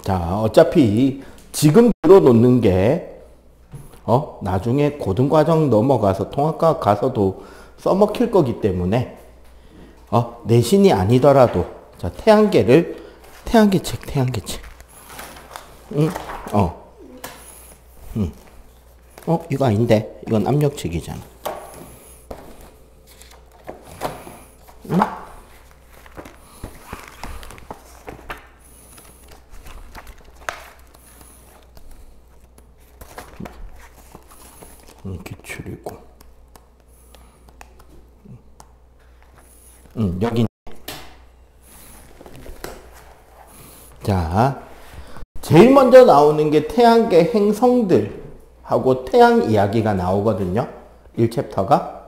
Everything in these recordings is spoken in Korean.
자, 어차피 지금 들어놓는 게 나중에 고등과정 넘어가서 통합과학 가서도 써먹힐 거기 때문에 내신이 아니더라도 자, 태양계책. 이거 아닌데 이건 압력책이잖아. 기출이고 여기. 자, 제일 먼저 나오는 게 태양계 행성들하고 태양 이야기가 나오거든요. 1챕터가.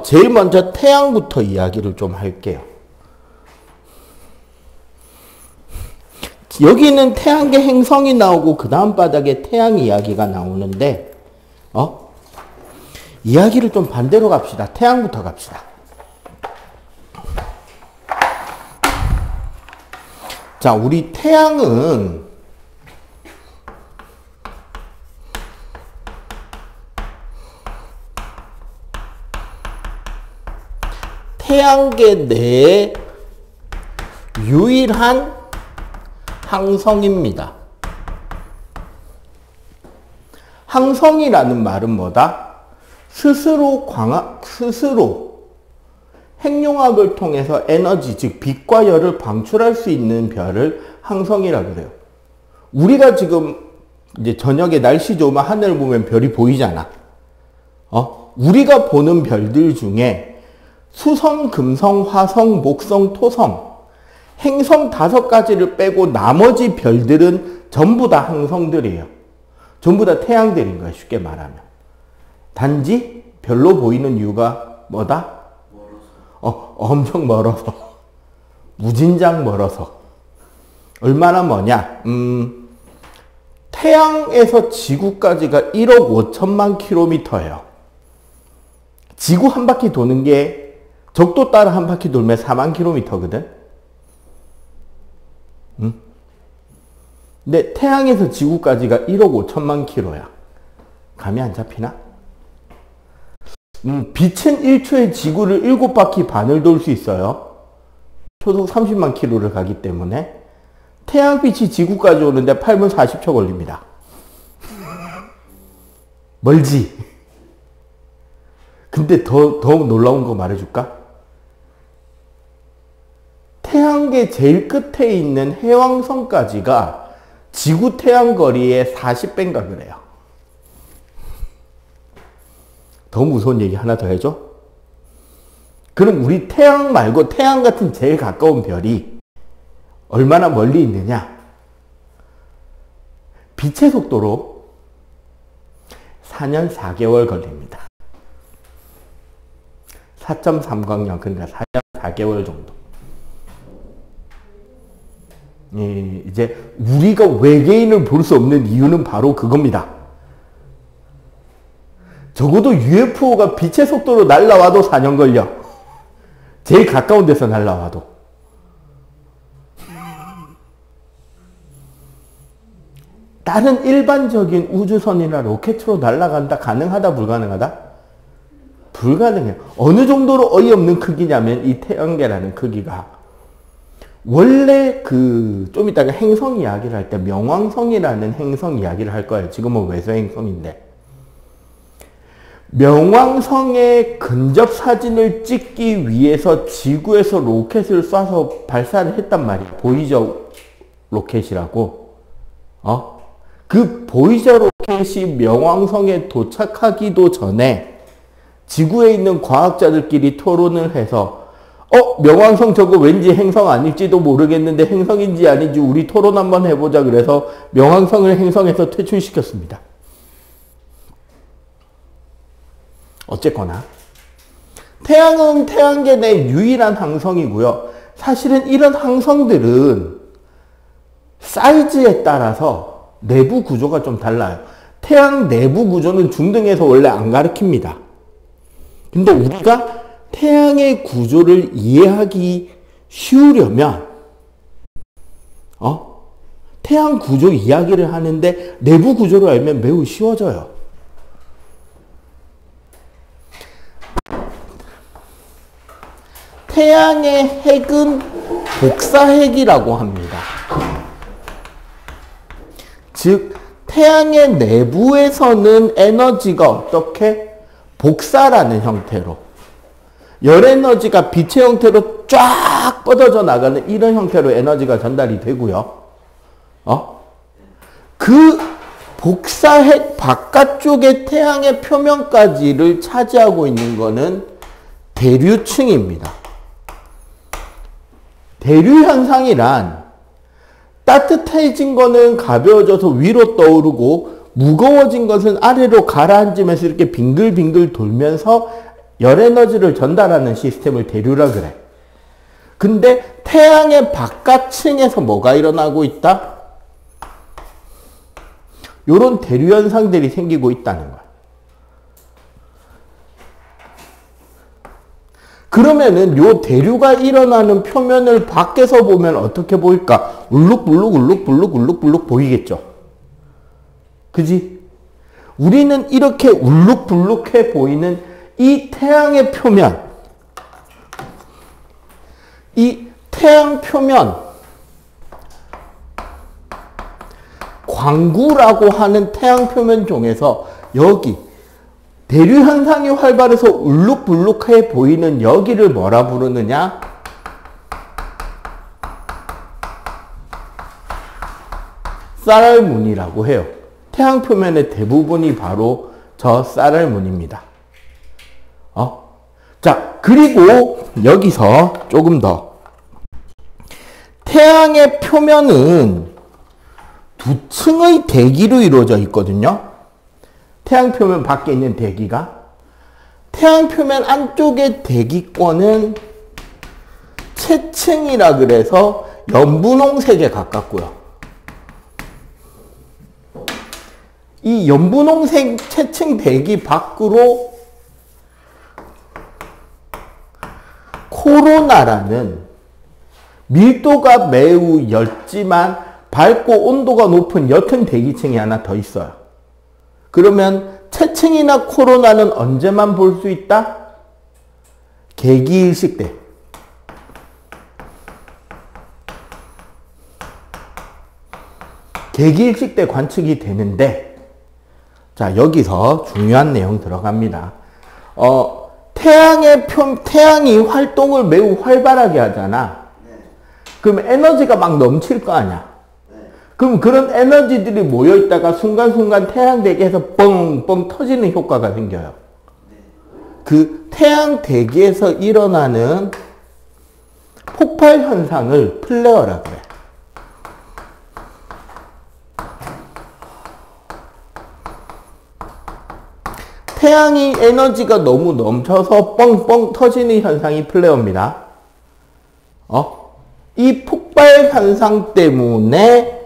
제일 먼저 태양부터 이야기를 좀 할게요. 여기는 태양계 행성이 나오고 그 다음 바닥에 태양 이야기가 나오는데 이야기를 좀 반대로 갑시다. 태양부터 갑시다. 자, 우리 태양은 태양계 내에 유일한 항성입니다. 항성이라는 말은 뭐다? 스스로 핵융합을 통해서 에너지, 즉 빛과 열을 방출할 수 있는 별을 항성이라고 그래요. 우리가 지금 이제 저녁에 날씨 좋으면 하늘을 보면 별이 보이잖아. 우리가 보는 별들 중에 수성, 금성, 화성, 목성, 토성, 행성 5가지를 빼고 나머지 별들은 전부 다 항성들이에요. 전부 다 태양들인 거예요. 쉽게 말하면. 단지 별로 보이는 이유가 뭐다? 엄청 멀어서. 무진장 멀어서. 얼마나 머냐? 태양에서 지구까지가 1억 5천만 킬로미터예요. 지구 한 바퀴 도는 게 적도 따라 한 바퀴 돌면 4만 킬로미터거든? 근데 태양에서 지구까지가 1억 5천만 킬로야. 감이 안 잡히나? 빛은 1초에 지구를 7바퀴 반을 돌 수 있어요. 초속 30만 킬로를 가기 때문에 태양빛이 지구까지 오는데 8분 40초 걸립니다. 멀지? 근데 더 놀라운 거 말해줄까? 태양계 제일 끝에 있는 해왕성까지가 지구 태양 거리의 40배인가 그래요. 더 무서운 얘기 하나 더 해줘? 그럼 우리 태양 말고 태양 같은 제일 가까운 별이 얼마나 멀리 있느냐? 빛의 속도로 4년 4개월 걸립니다. 4.3광년, 그러니까 4년 4개월 정도. 이제 우리가 외계인을 볼 수 없는 이유는 바로 그겁니다. 적어도 UFO가 빛의 속도로 날아와도 4년 걸려. 제일 가까운 데서 날아와도. 다른 일반적인 우주선이나 로켓으로 날아간다? 가능하다? 불가능하다? 불가능해요. 어느 정도로 어이없는 크기냐면 이 태양계라는 크기가 원래 좀 이따가 행성 이야기를 할 때 명왕성이라는 행성 이야기를 할 거예요. 지금은 외소행성인데. 명왕성의 근접 사진을 찍기 위해서 지구에서 로켓을 쏴서 발사를 했단 말이에요. 보이저 로켓이라고. 그 보이저 로켓이 명왕성에 도착하기도 전에 지구에 있는 과학자들끼리 토론을 해서 명왕성 저거 왠지 행성 아닐지도 모르겠는데 행성인지 아닌지 우리 토론 한번 해보자 그래서 명왕성을 행성에서 퇴출시켰습니다. 어쨌거나 태양은 태양계 내 유일한 항성이고요. 사실은 이런 항성들은 사이즈에 따라서 내부 구조가 좀 달라요. 태양 내부 구조는 중등에서 원래 안 가르칩니다. 근데 우리가 태양의 구조를 이해하기 쉬우려면 태양 구조 이야기를 하는데 내부 구조를 알면 매우 쉬워져요. 태양의 핵은 복사핵이라고 합니다. 즉 태양의 내부에서는 에너지가 어떻게? 복사라는 형태로, 열 에너지가 빛의 형태로 쫙 뻗어져 나가는 이런 형태로 에너지가 전달이 되고요. 그 복사핵 바깥쪽의 태양의 표면까지를 차지하고 있는 것은 대류층입니다. 대류 현상이란 따뜻해진 거는 가벼워져서 위로 떠오르고 무거워진 것은 아래로 가라앉으면서 이렇게 빙글빙글 돌면서 열 에너지를 전달하는 시스템을 대류라 그래. 근데 태양의 바깥층에서 뭐가 일어나고 있다? 요런 대류 현상들이 생기고 있다는 거야. 그러면은 요 대류가 일어나는 표면을 밖에서 보면 어떻게 보일까? 울룩불룩 보이겠죠? 그지? 우리는 이렇게 울룩불룩해 보이는 이 태양의 표면, 이 태양 표면, 광구라고 하는 태양 표면 중에서 여기 대류 현상이 활발해서 울룩불룩해 보이는 여기를 뭐라 부르느냐? 쌀알무늬라고 해요. 태양 표면의 대부분이 바로 저 쌀알무늬입니다. 자, 그리고 여기서 조금 더. 태양의 표면은 두 층의 대기로 이루어져 있거든요. 태양 표면 밖에 있는 대기가. 태양 표면 안쪽의 대기권은 채층이라 그래서 연분홍색에 가깝고요. 이 연분홍색 채층 대기 밖으로 코로나라는 밀도가 매우 옅지만 밝고 온도가 높은 옅은 대기층이 하나 더 있어요. 그러면 채층이나 코로나는 언제만 볼 수 있다? 개기일식 때. 개기일식 때 관측이 되는데, 자, 여기서 중요한 내용 들어갑니다. 태양이 활동을 매우 활발하게 하잖아. 그럼 에너지가 막 넘칠 거 아니야. 그럼 그런 에너지들이 모여있다가 순간순간 태양 대기에서 뻥뻥 터지는 효과가 생겨요. 그 태양 대기에서 일어나는 폭발 현상을 플레어라고 해. 태양이 에너지가 너무 넘쳐서 뻥뻥 터지는 현상이 플레어입니다. 이 폭발 현상 때문에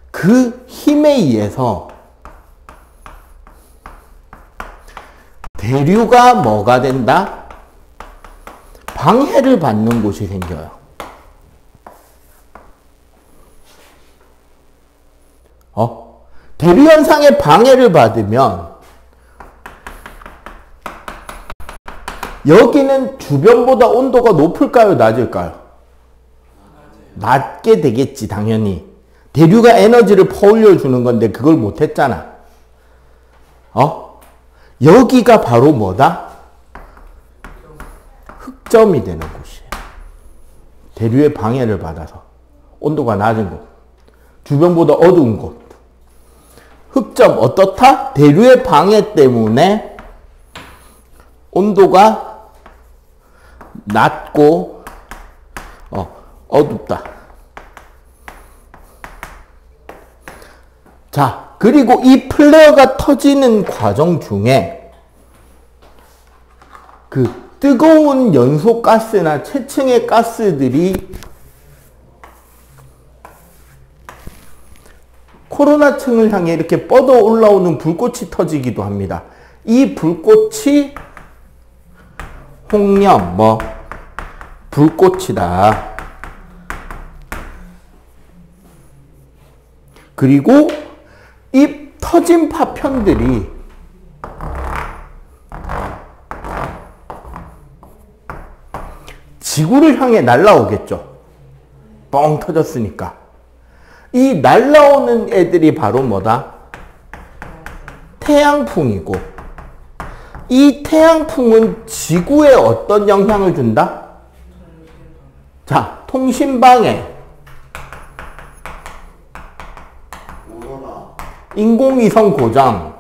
그 힘에 의해서 대류가 뭐가 된다? 방해를 받는 곳이 생겨요. 대류 현상에 방해를 받으면 여기는 주변보다 온도가 높을까요? 낮을까요? 낮게 되겠지, 당연히. 대류가 에너지를 퍼올려 주는 건데 그걸 못했잖아. 여기가 바로 뭐다? 흑점이 되는 곳이에요. 대류의 방해를 받아서 온도가 낮은 곳, 주변보다 어두운 곳. 흑점 어떻다? 대류의 방해 때문에 온도가 낮고 어둡다. 자, 그리고 이 플레어가 터지는 과정 중에 그 뜨거운 연소 가스나 채층의 가스들이 코로나층을 향해 이렇게 뻗어 올라오는 불꽃이 터지기도 합니다. 이 불꽃이 홍염, 불꽃이다. 그리고 이 터진 파편들이 지구를 향해 날아오겠죠. 뻥 터졌으니까. 이 날아오는 애들이 바로 뭐다? 태양풍이고, 이 태양풍은 지구에 어떤 영향을 준다? 자, 통신방해, 인공위성 고장,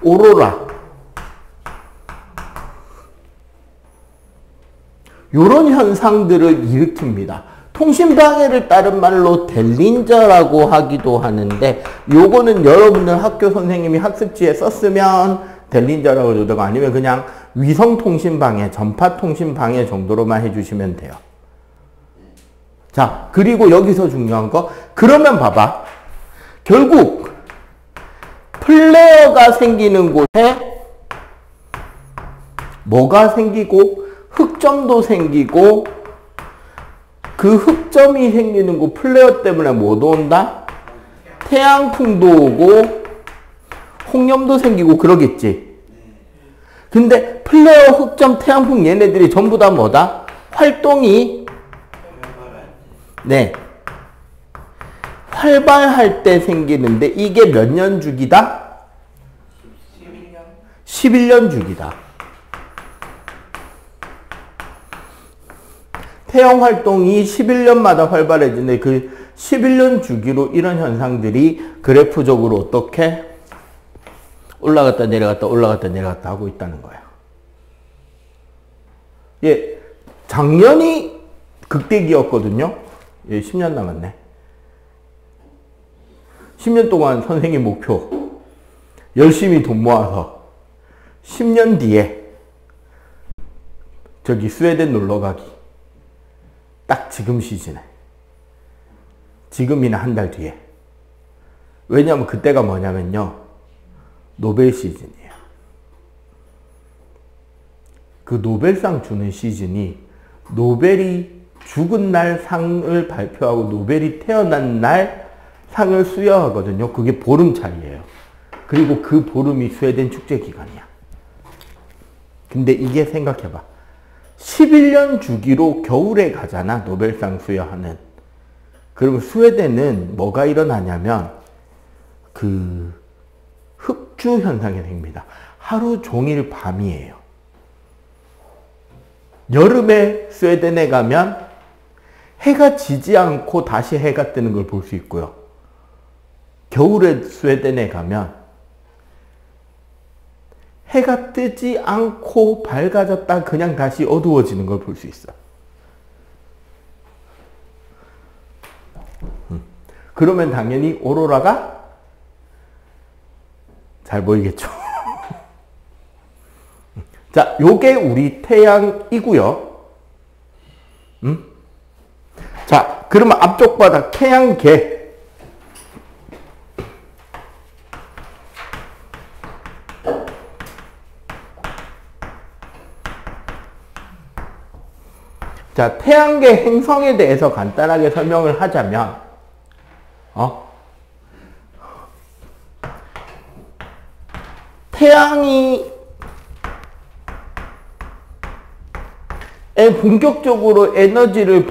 오로라, 이런 현상들을 일으킵니다. 통신방해를 다른 말로 델린저라고 하기도 하는데, 요거는 여러분들 학교 선생님이 학습지에 썼으면 델린저라고 그러다가 아니면 그냥 위성통신방해, 전파통신방해 정도로만 해주시면 돼요. 자, 그리고 여기서 중요한 거, 그러면 봐봐. 결국 플레어가 생기는 곳에 뭐가 생기고 흑점도 생기고, 그 흑점이 생기는 곳 플레어 때문에 뭐도 온다? 태양풍도 오고 홍염도 생기고 그러겠지. 근데 플레어, 흑점, 태양풍 얘네들이 전부 다 뭐다? 활동이 활발할 때 생기는데, 이게 몇 년 주기다? 11년 주기다. 태양 활동이 11년마다 활발해지는데, 그 11년 주기로 이런 현상들이 그래프적으로 어떻게 올라갔다 내려갔다 올라갔다 내려갔다 하고 있다는 거야. 예, 작년이 극대기였거든요. 예, 10년 남았네. 10년 동안 선생님 목표 열심히 돈 모아서 10년 뒤에 저기 스웨덴 놀러 가기. 딱 지금 시즌에. 지금이나 한 달 뒤에. 왜냐면 그때가 뭐냐면요, 노벨 시즌이에요. 그 노벨상 주는 시즌이 노벨이 죽은 날 상을 발표하고 노벨이 태어난 날 상을 수여하거든요. 그게 보름차이예요. 그리고 그 보름이 스웨덴 축제 기간이야. 근데 이게 생각해봐. 11년 주기로 겨울에 가잖아, 노벨상 수여하는. 그러면 스웨덴은 뭐가 일어나냐면 그 흑주 현상이 생깁니다. 하루 종일 밤이에요. 여름에 스웨덴에 가면 해가 지지 않고 다시 해가 뜨는 걸 볼 수 있고요. 겨울에 스웨덴에 가면 해가 뜨지 않고 밝아졌다 그냥 다시 어두워지는 걸 볼 수 있어. 그러면 당연히 오로라가 잘 보이겠죠. 자, 요게 우리 태양이고요. 자, 그러면 앞쪽 바닥 태양계. 자, 태양계 행성에 대해서 간단하게 설명을 하자면, 태양이 본격적으로 에너지를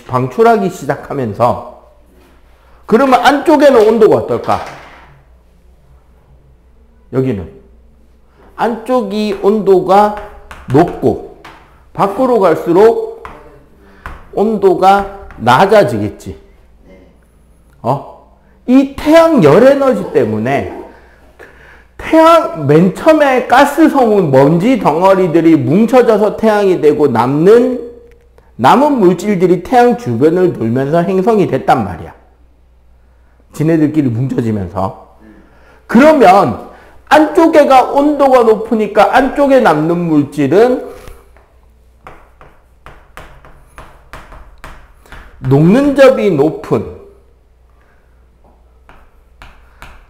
방출하기 시작하면서, 그러면 안쪽에는 온도가 어떨까? 여기는 안쪽이 온도가 높고 밖으로 갈수록 온도가 낮아지겠지. 이 태양 열 에너지 때문에 태양 맨 처음에 가스성은 먼지 덩어리들이 뭉쳐져서 태양이 되고 남은 물질들이 태양 주변을 돌면서 행성이 됐단 말이야. 지네들끼리 뭉쳐지면서. 그러면 안쪽에가 온도가 높으니까 안쪽에 남는 물질은 녹는 점이 높은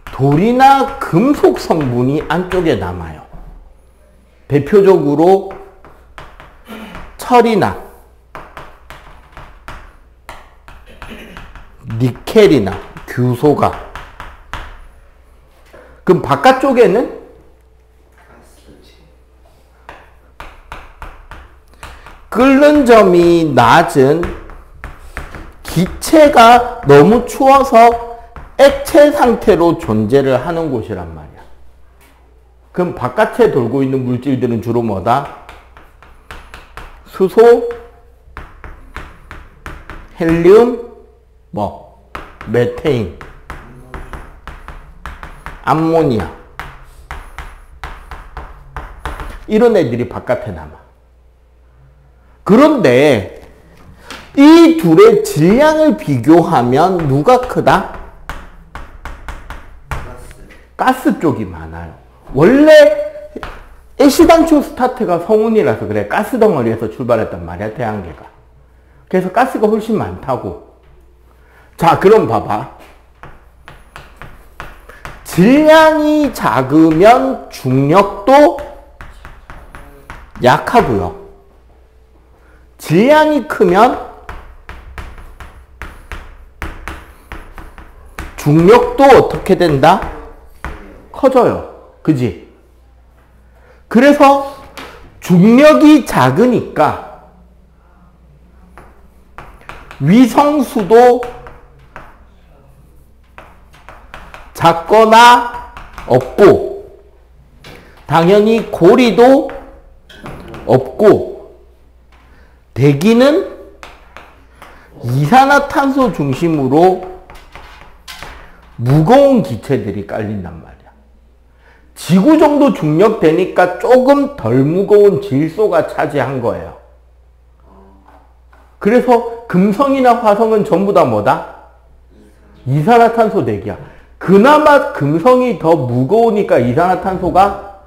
돌이나 금속 성분이 안쪽에 남아요. 대표적으로 철이나 니켈이나 규소가. 그럼 바깥쪽에는 끓는 점이 낮은 기체가 너무 추워서 액체 상태로 존재를 하는 곳이란 말이야. 그럼 바깥에 돌고 있는 물질들은 주로 뭐다? 수소, 헬륨, 뭐 메테인, 암모니아, 이런 애들이 바깥에 남아. 그런데 이 둘의 질량을 비교하면 누가 크다? 가스 쪽이 많아요. 원래 애시당초 스타트가 성운이라서 그래. 가스 덩어리에서 출발했단 말이야, 태양계가. 그래서 가스가 훨씬 많다고. 자, 그럼 봐봐. 질량이 작으면 중력도 약하고요. 질량이 크면 중력도 어떻게 된다? 커져요. 그지? 그래서 중력이 작으니까 위성수도 작거나 없고, 당연히 고리도 없고, 대기는 이산화탄소 중심으로 무거운 기체들이 깔린단 말이야. 지구 정도 중력 되니까 조금 덜 무거운 질소가 차지한 거예요. 그래서 금성이나 화성은 전부 다 뭐다? 이산화탄소 대기야. 그나마 금성이 더 무거우니까 이산화탄소가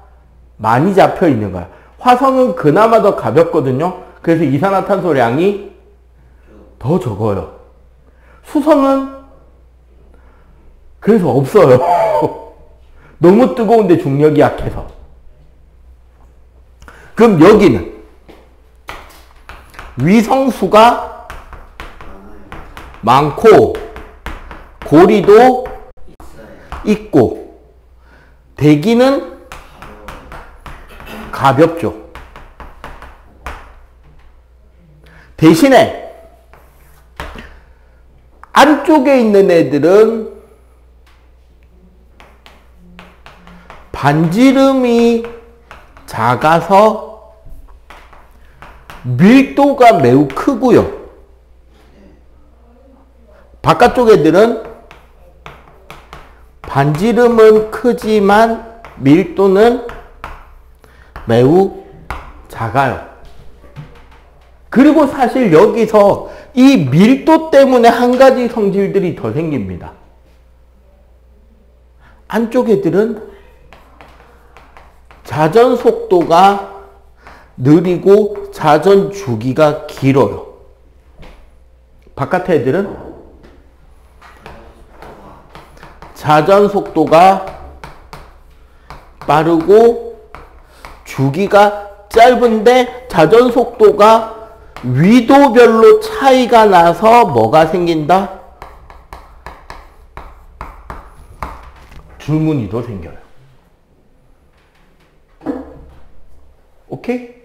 많이 잡혀 있는 거야. 화성은 그나마 더 가볍거든요. 그래서 이산화탄소량이 더 적어요. 수성은 그래서 없어요. 너무 뜨거운데 중력이 약해서. 그럼 여기는 위성수가 많고 고리도 있고 대기는 가볍죠. 대신에 안쪽에 있는 애들은 반지름이 작아서 밀도가 매우 크고요. 바깥쪽 애들은 반지름은 크지만 밀도는 매우 작아요. 그리고 사실 여기서 이 밀도 때문에 한 가지 성질들이 더 생깁니다. 안쪽 애들은 자전 속도가 느리고 자전 주기가 길어요. 바깥 애들은 자전 속도가 빠르고 주기가 짧은데 자전 속도가 위도별로 차이가 나서 뭐가 생긴다? 줄무늬도 생겨요. 오케이?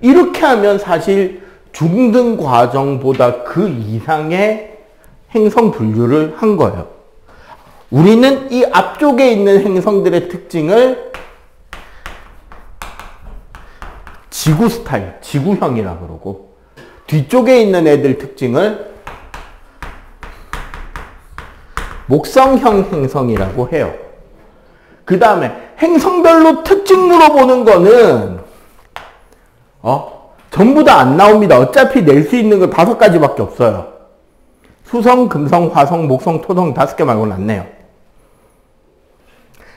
이렇게 하면 사실 중등 과정보다 그 이상의 행성 분류를 한 거예요. 우리는 이 앞쪽에 있는 행성들의 특징을 지구 스타일, 지구형이라 그러고, 뒤쪽에 있는 애들 특징을 목성형 행성이라고 해요. 그 다음에 행성별로 특징 물어보는 거는 전부 다 안 나옵니다. 어차피 낼 수 있는 거 5가지밖에 없어요. 수성, 금성, 화성, 목성, 토성 5개 말고는 안 내요.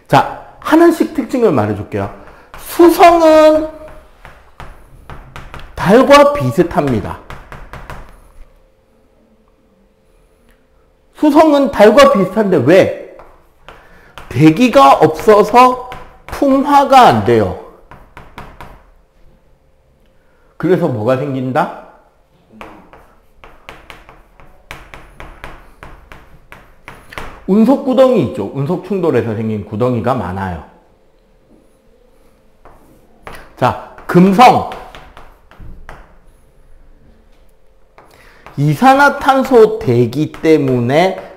자, 하나씩 특징을 말해줄게요. 수성은 달과 비슷합니다. 수성은 달과 비슷한데 왜? 대기가 없어서 풍화가 안 돼요. 그래서 뭐가 생긴다? 운석 구덩이 있죠. 운석 충돌에서 생긴 구덩이가 많아요. 자, 금성. 이산화탄소 대기 때문에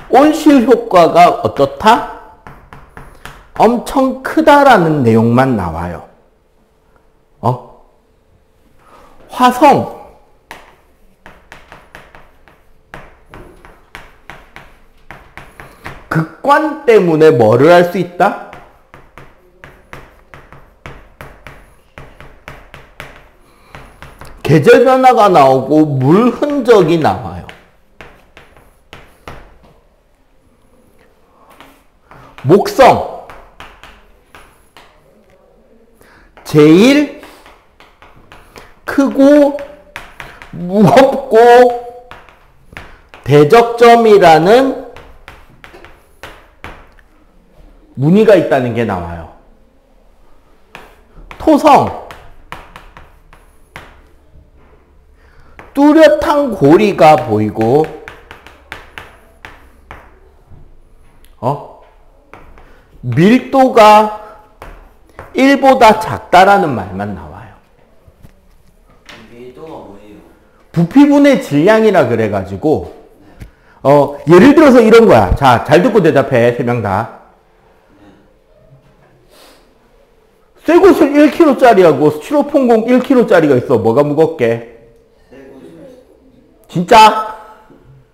온실 효과가 어떻다? 엄청 크다라는 내용만 나와요. 화성. 극관 때문에 뭐를 할 수 있다? 계절 변화가 나오고 물 흔적이 나와요. 목성. 제일 크고 무겁고 대적점이라는 무늬가 있다는 게 나와요. 토성. 뚜렷한 고리가 보이고 밀도가 1보다 작다라는 말만 나와요. 밀도가 뭐예요? 부피분의 질량이라 그래가지고 예를 들어서 이런 거야. 자, 잘 듣고 대답해. 3명 다. 쇠구슬 1kg짜리하고 스티로폼공 1kg짜리가 있어. 뭐가 무겁게? 진짜?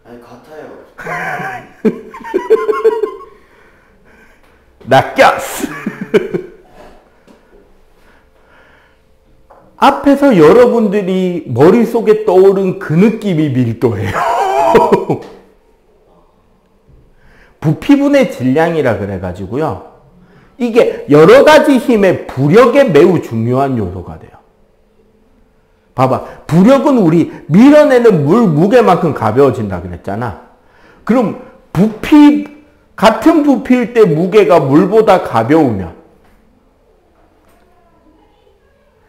아니, 같아요. 낚였어. 앞에서 여러분들이 머릿속에 떠오른 그 느낌이 밀도예요. 부피분의 질량이라 그래가지고요. 이게 여러 가지 힘의 부력에 매우 중요한 요소가 돼요. 봐봐. 부력은 우리 밀어내는 물 무게만큼 가벼워진다 그랬잖아. 그럼 같은 부피일 때 무게가 물보다 가벼우면,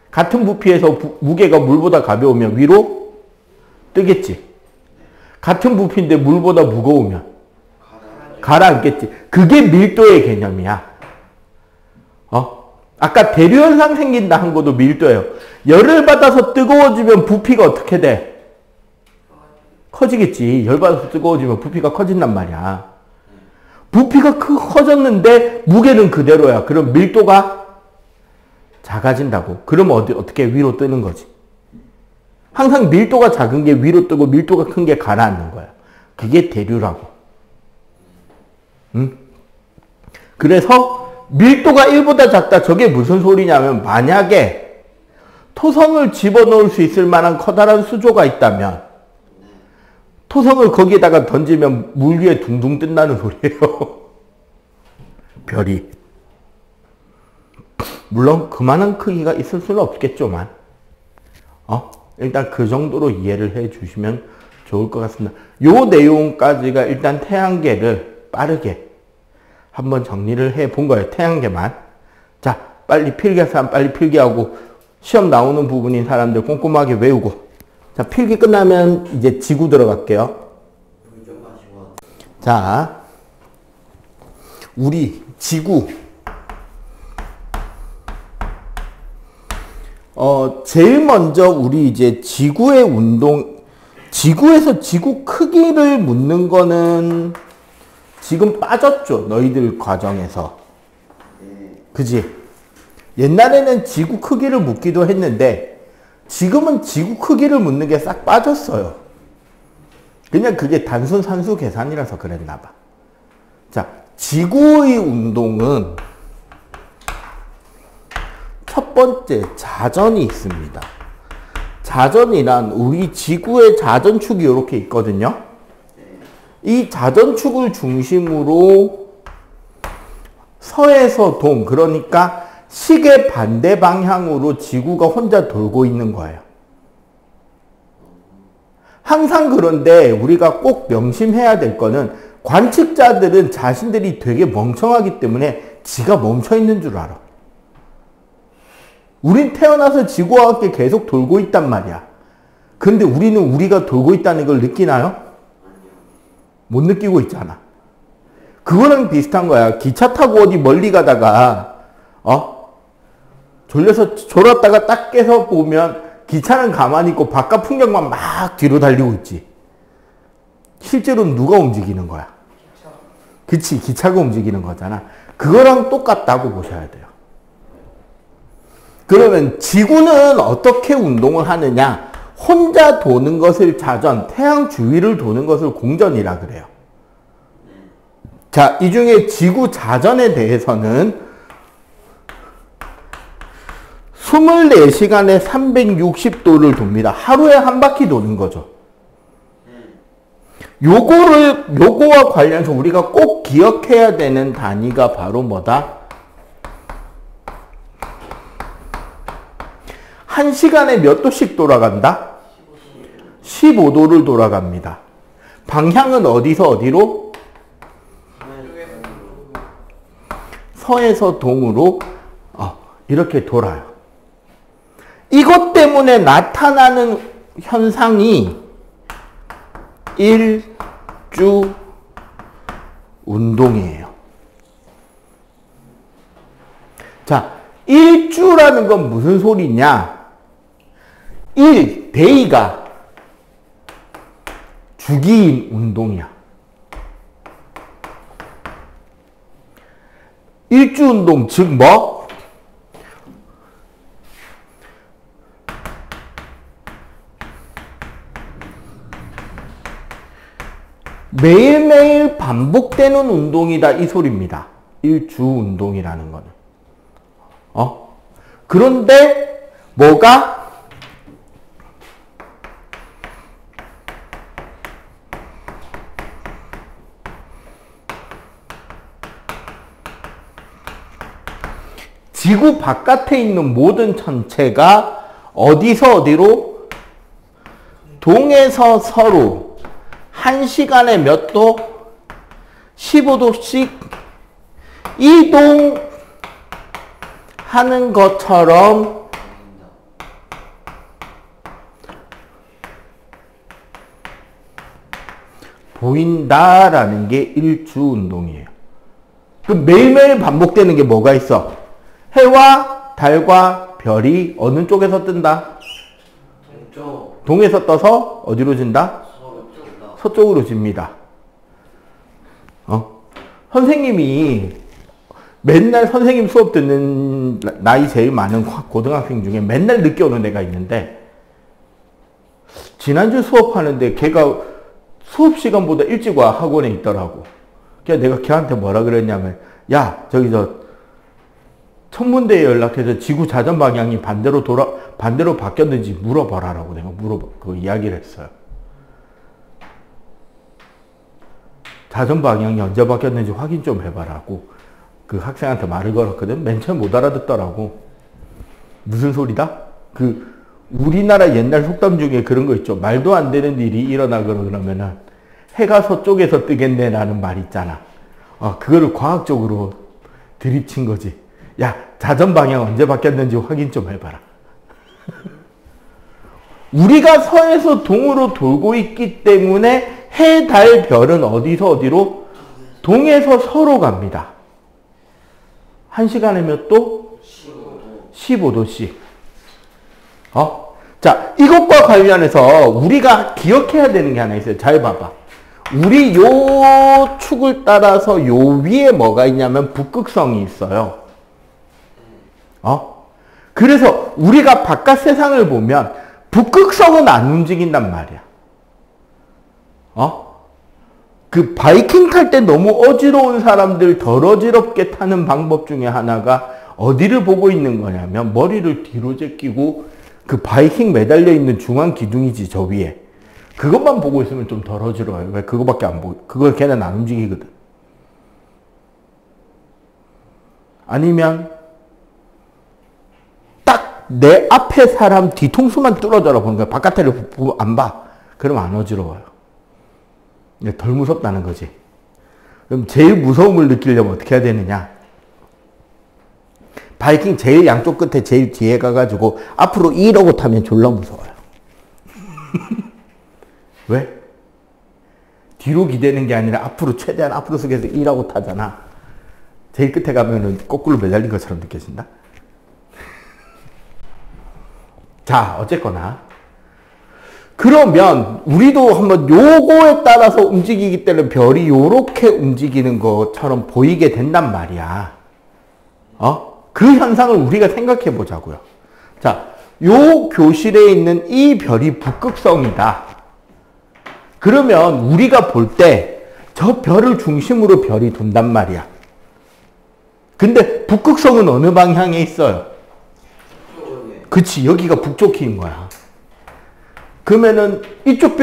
같은 부피에서 무게가 물보다 가벼우면 위로 뜨겠지. 같은 부피인데 물보다 무거우면 가라앉겠지. 그게 밀도의 개념이야. 아까 대류현상 생긴다 한 것도 밀도예요. 열을 받아서 뜨거워지면 부피가 어떻게 돼? 커지겠지. 열 받아서 뜨거워지면 부피가 커진단 말이야. 부피가 커졌는데 무게는 그대로야. 그럼 밀도가 작아진다고. 그럼 어떻게 위로 뜨는 거지? 항상 밀도가 작은 게 위로 뜨고 밀도가 큰 게 가라앉는 거야. 그게 대류라고. 응? 그래서 밀도가 1보다 작다. 저게 무슨 소리냐면, 만약에 토성을 집어넣을 수 있을 만한 커다란 수조가 있다면 토성을 거기에다가 던지면 물 위에 둥둥 뜬다는 소리예요. 별이. 물론 그만한 크기가 있을 수는 없겠지만 일단 그 정도로 이해를 해 주시면 좋을 것 같습니다. 요 내용까지가 일단 태양계를 빠르게 한번 정리를 해 본 거예요. 태양계만. 자, 빨리 필기할 사람 빨리 필기하고, 시험 나오는 부분인 사람들 꼼꼼하게 외우고. 자, 필기 끝나면 이제 지구 들어갈게요. 자, 우리 지구. 제일 먼저 우리 이제 지구의 지구에서 지구 크기를 묻는 거는 지금 빠졌죠. 너희들 과정에서. 그지? 옛날에는 지구 크기를 묻기도 했는데 지금은 지구 크기를 묻는 게 싹 빠졌어요. 그냥 그게 단순 산수 계산이라서 그랬나 봐. 자, 지구의 운동은 첫 번째 자전이 있습니다. 자전이란 우리 지구의 자전축이 이렇게 있거든요. 이 자전축을 중심으로 서에서 동, 그러니까 시계 반대 방향으로 지구가 혼자 돌고 있는 거예요. 항상 그런데 우리가 꼭 명심해야 될 거는, 관측자들은 자신들이 되게 멍청하기 때문에 지가 멈춰 있는 줄 알아. 우린 태어나서 지구와 함께 계속 돌고 있단 말이야. 근데 우리는 우리가 돌고 있다는 걸 느끼나요? 못 느끼고 있잖아. 그거랑 비슷한 거야. 기차 타고 어디 멀리 가다가 졸려서 졸았다가 딱 깨서 보면 기차는 가만히 있고 바깥 풍경만 막 뒤로 달리고 있지. 실제로는 누가 움직이는 거야? 그치, 기차가 움직이는 거잖아. 그거랑 똑같다고 보셔야 돼요. 그러면 지구는 어떻게 운동을 하느냐? 혼자 도는 것을 자전, 태양 주위를 도는 것을 공전이라 그래요. 자, 이 중에 지구 자전에 대해서는 24시간에 360도를 돕니다. 하루에 한 바퀴 도는 거죠. 요거와 관련해서 우리가 꼭 기억해야 되는 단위가 바로 뭐다? 1시간에 몇 도씩 돌아간다? 15도를 돌아갑니다. 방향은 어디서 어디로? 서에서 동으로 이렇게 돌아요. 이것 때문에 나타나는 현상이 일주 운동이에요. 자, 일주라는 건 무슨 소리냐? 데이가 주기인 운동이야. 일주 운동, 즉 뭐? 매일매일 반복되는 운동이다, 이 소리입니다. 일주 운동이라는 거는. 그런데 뭐가? 지구 바깥에 있는 모든 천체가 어디서 어디로? 동에서 서로 1시간에 몇 도? 15도씩 이동하는 것처럼 보인다라는 게 일주 운동이에요. 그럼 매일매일 반복되는 게 뭐가 있어? 해와 달과 별이 어느 쪽에서 뜬다? 동쪽. 동에서 떠서 어디로 진다? 서쪽으로 집니다. 선생님이 맨날 선생님 수업 듣는 나이 제일 많은 고등학생 중에 맨날 늦게 오는 애가 있는데, 지난주 수업하는데 걔가 수업 시간보다 일찍 와 학원에 있더라고. 그래서 내가 걔한테 뭐라 그랬냐면, 야, 천문대에 연락해서 지구 자전 방향이 반대로 바뀌었는지 물어봐라라고 내가 그 이야기를 했어요. 자전 방향이 언제 바뀌었는지 확인 좀 해봐라고 그 학생한테 말을 걸었거든. 맨 처음 못 알아듣더라고. 무슨 소리다? 우리나라 옛날 속담 중에 그런 거 있죠. 말도 안 되는 일이 일어나거나 그러면은 해가 서쪽에서 뜨겠네라는 말 있잖아. 그거를 과학적으로 드립친 거지. 야, 자전 방향 언제 바뀌었는지 확인 좀 해봐라. 우리가 서에서 동으로 돌고 있기 때문에 해, 달, 별은 어디서 어디로? 동에서 서로 갑니다. 1시간에 몇 도? 15도씩. 자, 이것과 관련해서 우리가 기억해야 되는 게 하나 있어요. 잘 봐봐. 우리 요 축을 따라서 요 위에 뭐가 있냐면 북극성이 있어요. 그래서 우리가 바깥 세상을 보면 북극성은 안 움직인단 말이야. 그 바이킹 탈 때 너무 어지러운 사람들 덜 어지럽게 타는 방법 중에 하나가 어디를 보고 있는 거냐면 머리를 뒤로 제끼고 그 바이킹 매달려 있는 중앙 기둥이지, 저 위에. 그것만 보고 있으면 좀 덜 어지러워요. 왜? 그거밖에 안 보고. 그걸 걔는 안 움직이거든. 아니면 딱 내 앞에 사람 뒤통수만 뚫어져라 보는 거야. 바깥을 안 봐. 그러면 안 어지러워요. 덜 무섭다는 거지. 그럼 제일 무서움을 느끼려면 어떻게 해야 되느냐? 바이킹 제일 양쪽 끝에 제일 뒤에 가가지고 앞으로 이러고 타면 졸라 무서워요. 왜? 뒤로 기대는 게 아니라 앞으로 최대한 앞으로 숙여서 1하고 타잖아. 제일 끝에 가면은 거꾸로 매달린 것처럼 느껴진다. 자, 어쨌거나. 그러면 우리도 한번 요거에 따라서 움직이기 때문에 별이 요렇게 움직이는 것처럼 보이게 된단 말이야. 그 현상을 우리가 생각해 보자고요. 자, 요 교실에 있는 이 별이 북극성이다. 그러면 우리가 볼 때 저 별을 중심으로 별이 돈단 말이야. 근데 북극성은 어느 방향에 있어요? 그치, 여기가 북쪽인 거야. 그러면은 이쪽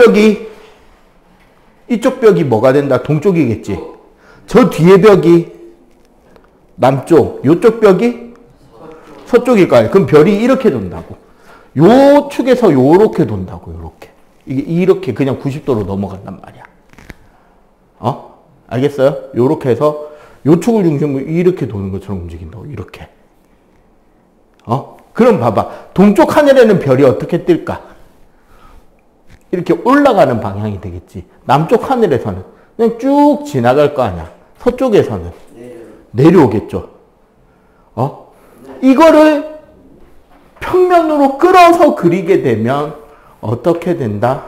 벽이 뭐가 된다? 동쪽이겠지. 저 뒤에 벽이 남쪽, 요쪽 벽이 서쪽일 거야. 그럼 별이 이렇게 돈다고. 요 축에서 요렇게 돈다고, 요렇게. 이게 이렇게 그냥 90도로 넘어간단 말이야. 알겠어요? 요렇게 해서 요 축을 중심으로 이렇게 도는 것처럼 움직인다고, 이렇게. 그럼 봐봐. 동쪽 하늘에는 별이 어떻게 뜰까? 이렇게 올라가는 방향이 되겠지. 남쪽 하늘에서는 그냥 쭉 지나갈 거 아니야. 서쪽에서는 내려오겠죠. 이거를 평면으로 끌어서 그리게 되면 어떻게 된다?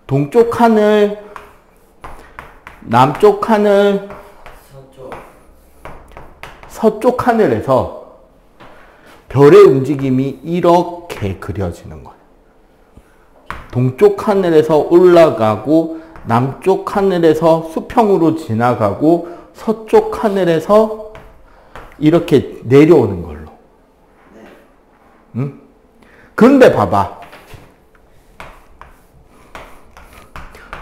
동쪽 하늘, 남쪽 하늘, 서쪽 하늘에서 별의 움직임이 이렇게 그려지는 거예요. 동쪽 하늘에서 올라가고 남쪽 하늘에서 수평으로 지나가고 서쪽 하늘에서 이렇게 내려오는 걸로. 응? 그런데 봐봐.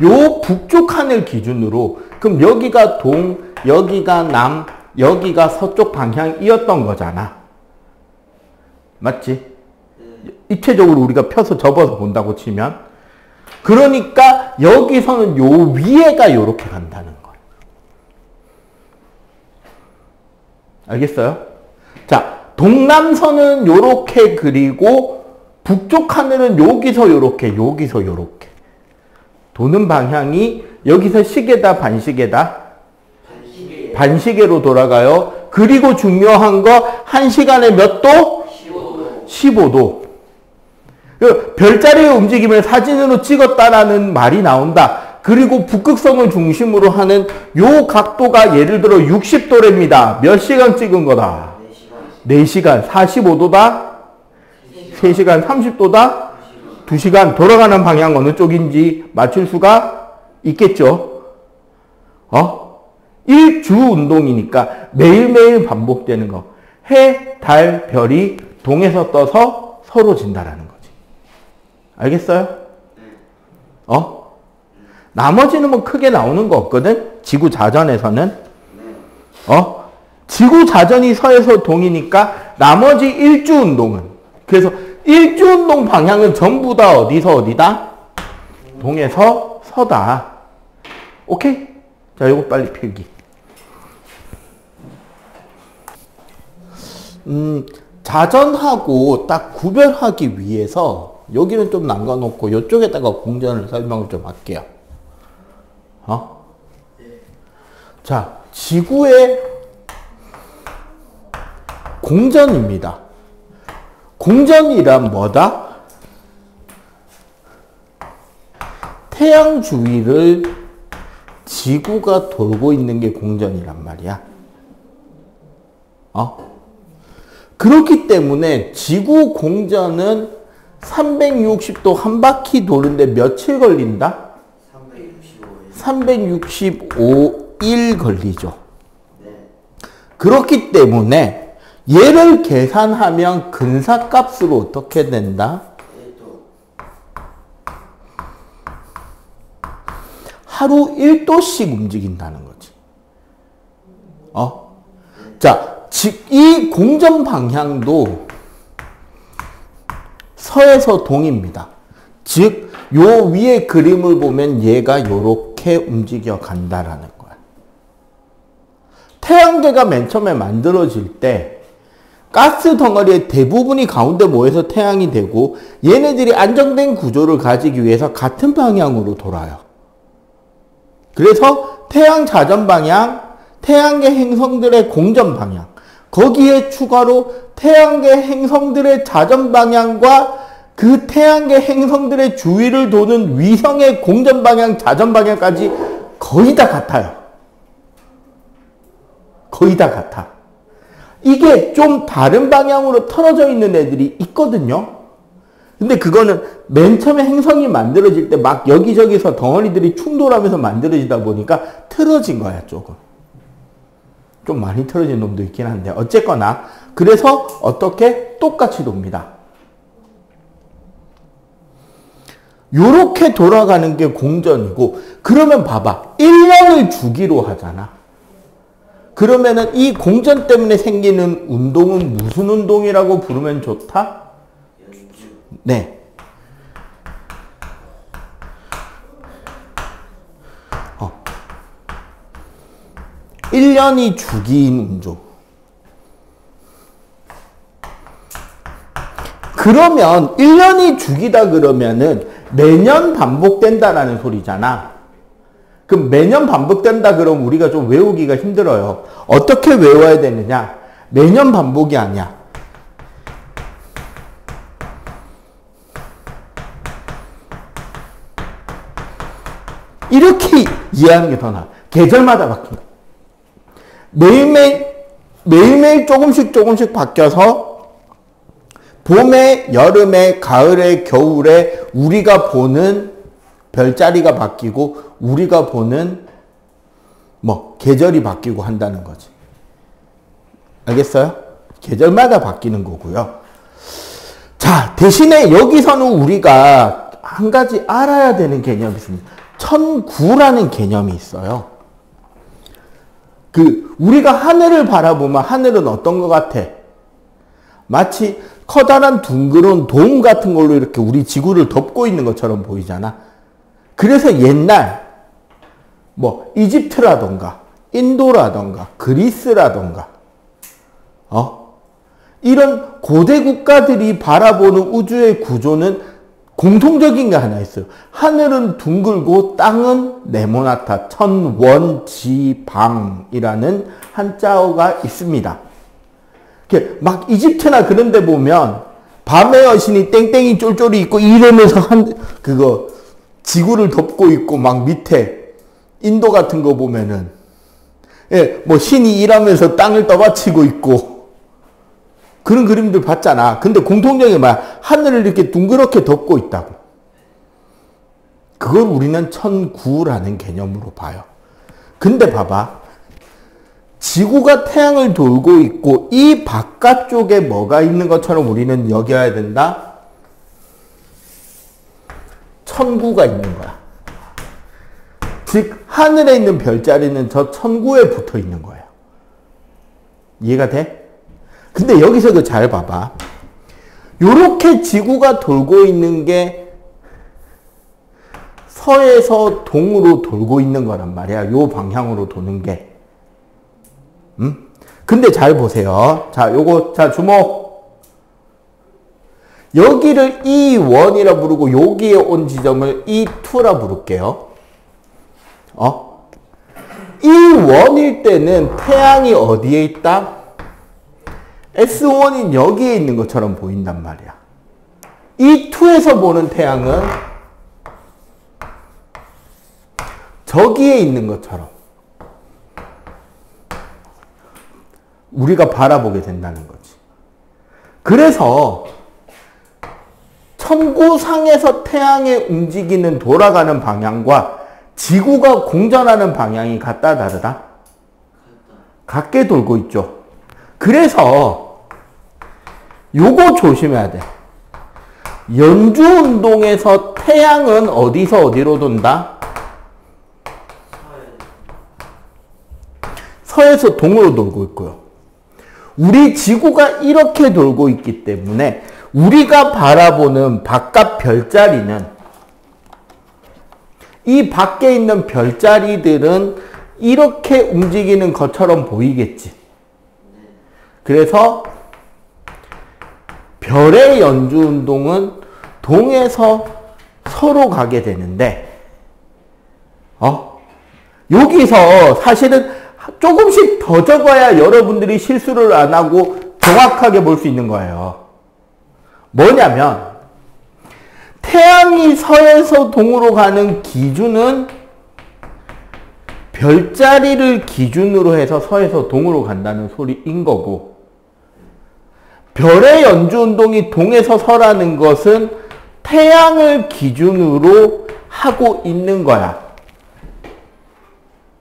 요 북쪽 하늘 기준으로 그럼 여기가 동, 여기가 남, 여기가 서쪽 방향이었던 거잖아. 맞지? 입체적으로 우리가 펴서 접어서 본다고 치면. 그러니까 여기서는 요 위에가 요렇게 간다는 거예요. 알겠어요? 자, 동남선은 요렇게 그리고 북쪽 하늘은 여기서 요렇게, 여기서 요렇게. 도는 방향이 여기서 시계다, 반시계다? 반시계로 돌아가요. 그리고 중요한 거 1시간에 몇 도? 15도. 그 별자리의 움직임을 사진으로 찍었다라는 말이 나온다. 그리고 북극성을 중심으로 하는 요 각도가 예를 들어 60도랍니다. 몇 시간 찍은 거다? 4시간. 45도다? 3시간 30도다? 2시간. 돌아가는 방향 어느 쪽인지 맞출 수가 있겠죠. 일주 운동이니까 매일매일 반복되는 거. 해, 달, 별이 동에서 떠서 서로 진다라는 거지. 알겠어요? 나머지는 뭐 크게 나오는 거 없거든? 지구 자전에서는. 지구 자전이 서에서 동이니까 나머지 일주 운동은. 그래서 일주 운동 방향은 전부 다 어디서 어디다? 동에서 서다. 오케이? 자, 요거 빨리 필기. 자전하고 딱 구별하기 위해서 여기는 좀 남겨놓고 이쪽에다가 공전을 설명을 좀 할게요. 자, 지구의 공전입니다. 공전이란 뭐다? 태양 주위를 지구가 돌고 있는 게 공전이란 말이야. 그렇기 때문에 지구 공전은 360도 한 바퀴 도는데 며칠 걸린다? 365일 걸리죠. 그렇기 때문에 얘를 계산하면 근사값으로 어떻게 된다? 하루 1도씩 움직인다는 거지. 자, 이 공전 방향도 서에서 동입니다. 즉, 요 위에 그림을 보면 얘가 요렇게 움직여 간다라는 거야. 태양계가 맨 처음에 만들어질 때 가스 덩어리의 대부분이 가운데 모여서 태양이 되고 얘네들이 안정된 구조를 가지기 위해서 같은 방향으로 돌아요. 그래서 태양 자전 방향, 태양계 행성들의 공전 방향, 거기에 추가로 태양계 행성들의 자전 방향과 그 태양계 행성들의 주위를 도는 위성의 공전 방향, 자전 방향까지 거의 다 같아요. 거의 다 같아. 이게 좀 다른 방향으로 틀어져 있는 애들이 있거든요. 근데 그거는 맨 처음에 행성이 만들어질 때 막 여기저기서 덩어리들이 충돌하면서 만들어지다 보니까 틀어진 거야, 조금. 좀 많이 틀어진 놈도 있긴 한데 어쨌거나 그래서 어떻게 똑같이 돕니다. 요렇게 돌아가는 게 공전이고, 그러면 봐봐. 1년을 주기로 하잖아. 그러면은 이 공전 때문에 생기는 운동은 무슨 운동이라고 부르면 좋다? 네. 1년이 주기인 운동. 그러면 1년이 주기다 그러면은 매년 반복된다라는 소리잖아. 그럼 매년 반복된다 그러면 우리가 좀 외우기가 힘들어요. 어떻게 외워야 되느냐? 매년 반복이 아니야. 이렇게 이해하는 게 더 나아. 계절마다 바뀐다. 매일매일 조금씩 바뀌어서 봄에, 여름에, 가을에, 겨울에 우리가 보는 별자리가 바뀌고 우리가 보는 계절이 바뀌고 한다는 거지. 알겠어요? 계절마다 바뀌는 거고요. 자, 대신에 여기서는 우리가 한 가지 알아야 되는 개념이 있습니다. 천구라는 개념이 있어요. 우리가 하늘을 바라보면 하늘은 어떤 것 같아? 마치 커다란 둥그런 돔 같은 걸로 이렇게 우리 지구를 덮고 있는 것처럼 보이잖아. 그래서 옛날 이집트라던가 인도라던가 그리스라던가 이런 고대 국가들이 바라보는 우주의 구조는 공통적인 게 하나 있어요. 하늘은 둥글고 땅은 네모나타, 천원지방이라는 한자어가 있습니다. 막 이집트나 그런 데 보면 밤의 여신이 땡땡이 쫄쫄이 있고 이러면서 지구를 덮고 있고 막 밑에 인도 같은 거 보면은 신이 일하면서 땅을 떠받치고 있고 그런 그림들 봤잖아. 근데 공통적인 뭐야? 하늘을 이렇게 둥그렇게 덮고 있다고. 그걸 우리는 천구라는 개념으로 봐요. 근데 봐봐. 지구가 태양을 돌고 있고 이 바깥쪽에 뭐가 있는 것처럼 우리는 여겨야 된다? 천구가 있는 거야. 즉 하늘에 있는 별자리는 저 천구에 붙어 있는 거예요. 이해가 돼? 근데 여기서도 잘 봐봐. 요렇게 지구가 돌고 있는 게 서에서 동으로 돌고 있는 거란 말이야. 요 방향으로 도는 게. 근데 잘 보세요. 자, 자, 주목. 여기를 E1이라 부르고 여기에 온 지점을 E2라 부를게요. E1일 때는 태양이 어디에 있다? S1인 여기에 있는 것처럼 보인단 말이야. E2에서 보는 태양은 저기에 있는 것처럼 우리가 바라보게 된다는 거지. 그래서 천구상에서 태양의 움직이는 돌아가는 방향과 지구가 공전하는 방향이 같다 다르다? 같게 돌고 있죠. 그래서 요거 조심해야 돼. 연주운동에서 태양은 어디서 어디로 돈다? 서에서 동으로 돌고 있고요. 우리 지구가 이렇게 돌고 있기 때문에 우리가 바라보는 바깥 별자리는 이 밖에 있는 별자리들은 이렇게 움직이는 것처럼 보이겠지. 그래서 별의 연주운동은 동에서 서로 가게 되는데 여기서 사실은 조금씩 더 적어야 여러분들이 실수를 안 하고 정확하게 볼 수 있는 거예요. 뭐냐면 태양이 서에서 동으로 가는 기준은 별자리를 기준으로 해서 서에서 동으로 간다는 소리인 거고, 별의 연주운동이 동에서 서라는 것은 태양을 기준으로 하고 있는 거야.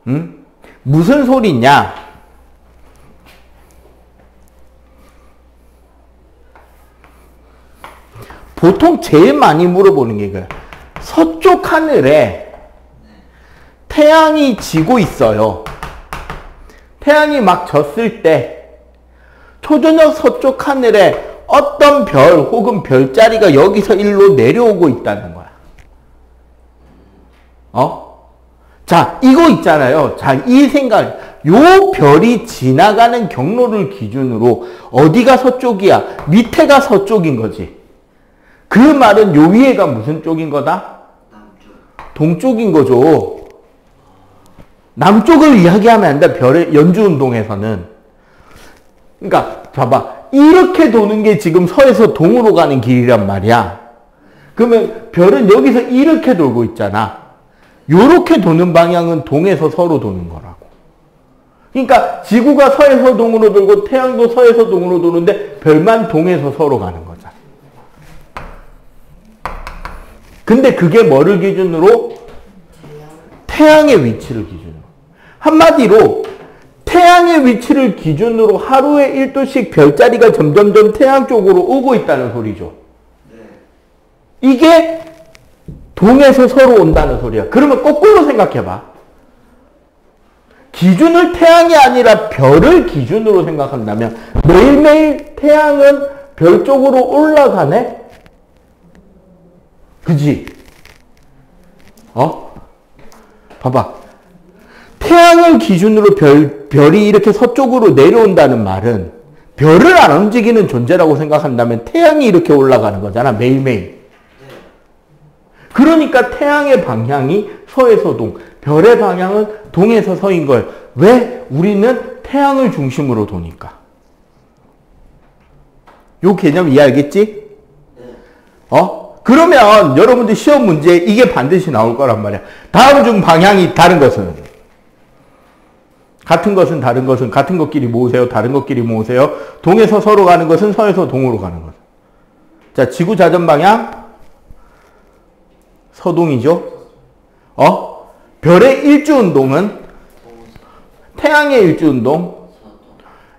응? 무슨 소리냐? 보통 제일 많이 물어보는 게 이거야. 서쪽 하늘에 태양이 지고 있어요. 태양이 막 졌을 때 초저녁 서쪽 하늘에 어떤 별 혹은 별자리가 여기서 일로 내려오고 있다는 거야. 자, 이거 있잖아요. 자, 이 생각, 요 별이 지나가는 경로를 기준으로 어디가 서쪽이야? 밑에가 서쪽인 거지. 그 말은 요 위에가 무슨 쪽인 거다? 남쪽. 동쪽인 거죠. 남쪽을 이야기하면 안 돼, 별의 연주운동에서는. 그러니까 봐봐, 이렇게 도는 게 지금 서에서 동으로 가는 길이란 말이야. 그러면 별은 여기서 이렇게 돌고 있잖아. 요렇게 도는 방향은 동에서 서로 도는 거라고. 그러니까 지구가 서에서 동으로 돌고 태양도 서에서 동으로 도는데 별만 동에서 서로 가는 거잖아. 근데 그게 뭐를 기준으로? 태양의 위치를 기준으로. 한마디로 태양의 위치를 기준으로 하루에 1도씩 별자리가 점점점 태양 쪽으로 오고 있다는 소리죠. 이게 동에서 서로 온다는 소리야. 그러면 거꾸로 생각해봐. 기준을 태양이 아니라 별을 기준으로 생각한다면 매일매일 태양은 별 쪽으로 올라가네? 그지? 봐봐. 태양을 기준으로 별이 이렇게 서쪽으로 내려온다는 말은 별을 안 움직이는 존재라고 생각한다면 태양이 이렇게 올라가는 거잖아, 매일매일. 그러니까 태양의 방향이 서에서 동, 별의 방향은 동에서 서인 거예요. 왜? 우리는 태양을 중심으로 도니까. 요 개념 이해하겠지? 그러면 여러분들 시험 문제에 이게 반드시 나올 거란 말이야. 다음 중 방향이 다른 것은? 같은 것은 다른 것은 같은 것끼리 모으세요. 다른 것끼리 모으세요. 동에서 서로 가는 것은 서에서 동으로 가는 것. 자, 지구 자전 방향 서동이죠. 별의 일주운동은? 태양의 일주운동?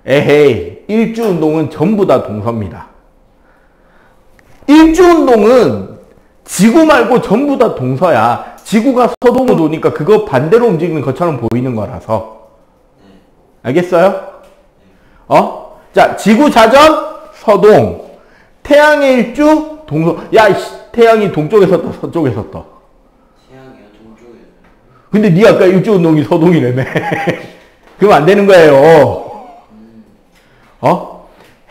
에헤이, 일주운동은 전부 다 동서입니다. 일주운동은 지구 말고 전부 다 동서야. 지구가 서동으로 도니까 그거 반대로 움직이는 것처럼 보이는 거라서. 알겠어요? 자, 지구 자전 서동, 태양의 일주 동서. 야, 태양이 동쪽에서 떠, 서쪽에서 떠. 태양이요, 동쪽에서. 근데 니 아까 일주운동이 서동이라며. 그러면 안 되는 거예요.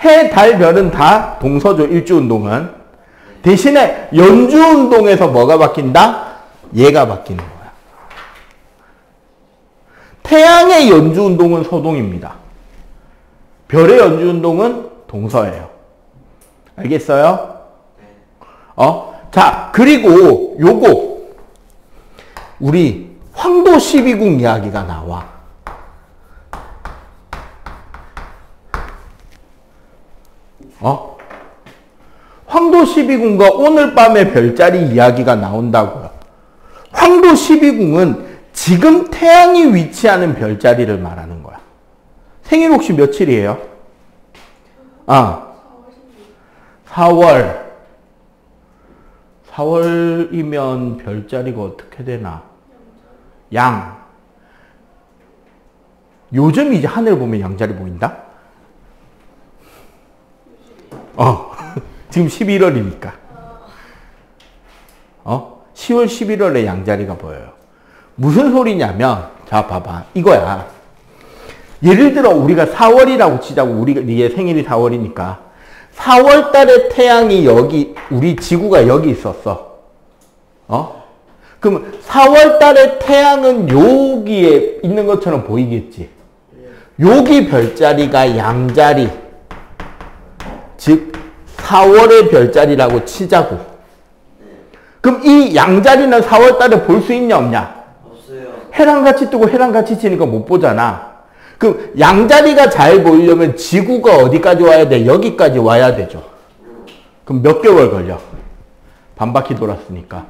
해, 달, 별은 다 동서죠, 일주운동은. 대신에 연주운동에서 뭐가 바뀐다? 얘가 바뀌는 거야. 태양의 연주운동은 서동입니다. 별의 연주운동은 동서예요. 알겠어요? 자, 그리고 요거 우리 황도 12궁 이야기가 나와. 황도 12궁과 오늘 밤의 별자리 이야기가 나온다고요. 황도 12궁은 지금 태양이 위치하는 별자리를 말하는 거야. 생일 혹시 며칠이에요? 4월. 4월이면 별자리가 어떻게 되나? 양. 요즘 이제 하늘 보면 양자리 보인다? 지금 11월이니까. 10월, 11월에 양자리가 보여요. 무슨 소리냐면, 자, 봐봐. 이거야. 예를 들어, 우리가 4월이라고 치자고, 니의 생일이 4월이니까. 4월 달에 태양이 여기, 우리 지구가 여기 있었어. 그럼 4월 달에 태양은 여기에 있는 것처럼 보이겠지. 여기 별자리가 양자리, 즉 4월의 별자리라고 치자고. 그럼 이 양자리는 4월 달에 볼 수 있냐 없냐? 없어요. 해랑 같이 뜨고 해랑 같이 치니까 못 보잖아. 그럼 양자리가 잘 보이려면 지구가 어디까지 와야 돼? 여기까지 와야 되죠. 그럼 몇 개월 걸려? 반바퀴 돌았으니까.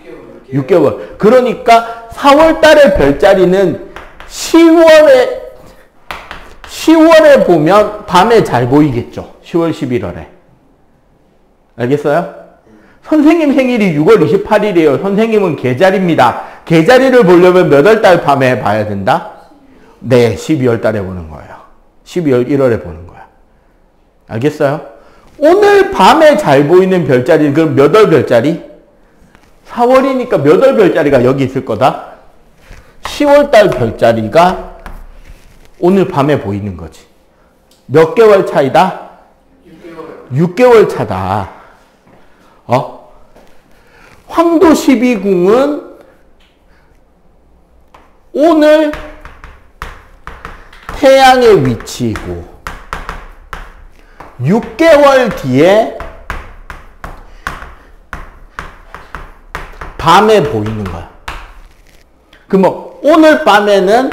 6개월. 그러니까 4월 달의 별자리는 10월에 보면 밤에 잘 보이겠죠. 10월, 11월에. 알겠어요? 선생님 생일이 6월 28일이에요. 선생님은 계자리입니다. 계자리를 보려면 몇 월 달 밤에 봐야 된다? 네, 12월 달에 보는 거예요. 12월, 1월에 보는 거야. 알겠어요? 오늘 밤에 잘 보이는 별자리는 그럼 몇 월 별자리? 4월이니까 몇 월 별자리가 여기 있을 거다? 10월 달 별자리가 오늘 밤에 보이는 거지. 몇 개월 차이다? 6개월 차다. 황도 12궁은 오늘 태양의 위치이고 6개월 뒤에 밤에 보이는 거야. 그럼 오늘 밤에는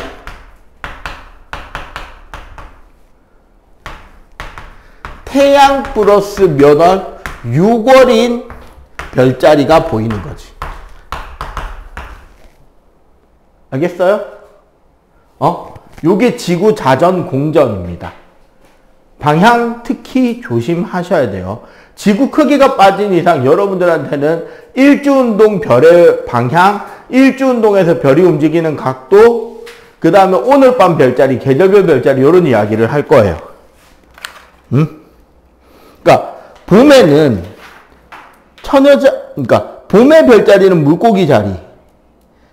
태양 플러스 몇 월? 6월인 별자리가 보이는 거지. 알겠어요? 요게 지구 자전 공전입니다. 방향 특히 조심하셔야 돼요. 지구 크기가 빠진 이상 여러분들한테는 일주운동 별의 방향, 일주운동에서 별이 움직이는 각도, 그 다음에 오늘 밤 별자리, 계절별 별자리 이런 이야기를 할 거예요. 그러니까 봄에는 그러니까 봄의 별자리는 물고기 자리.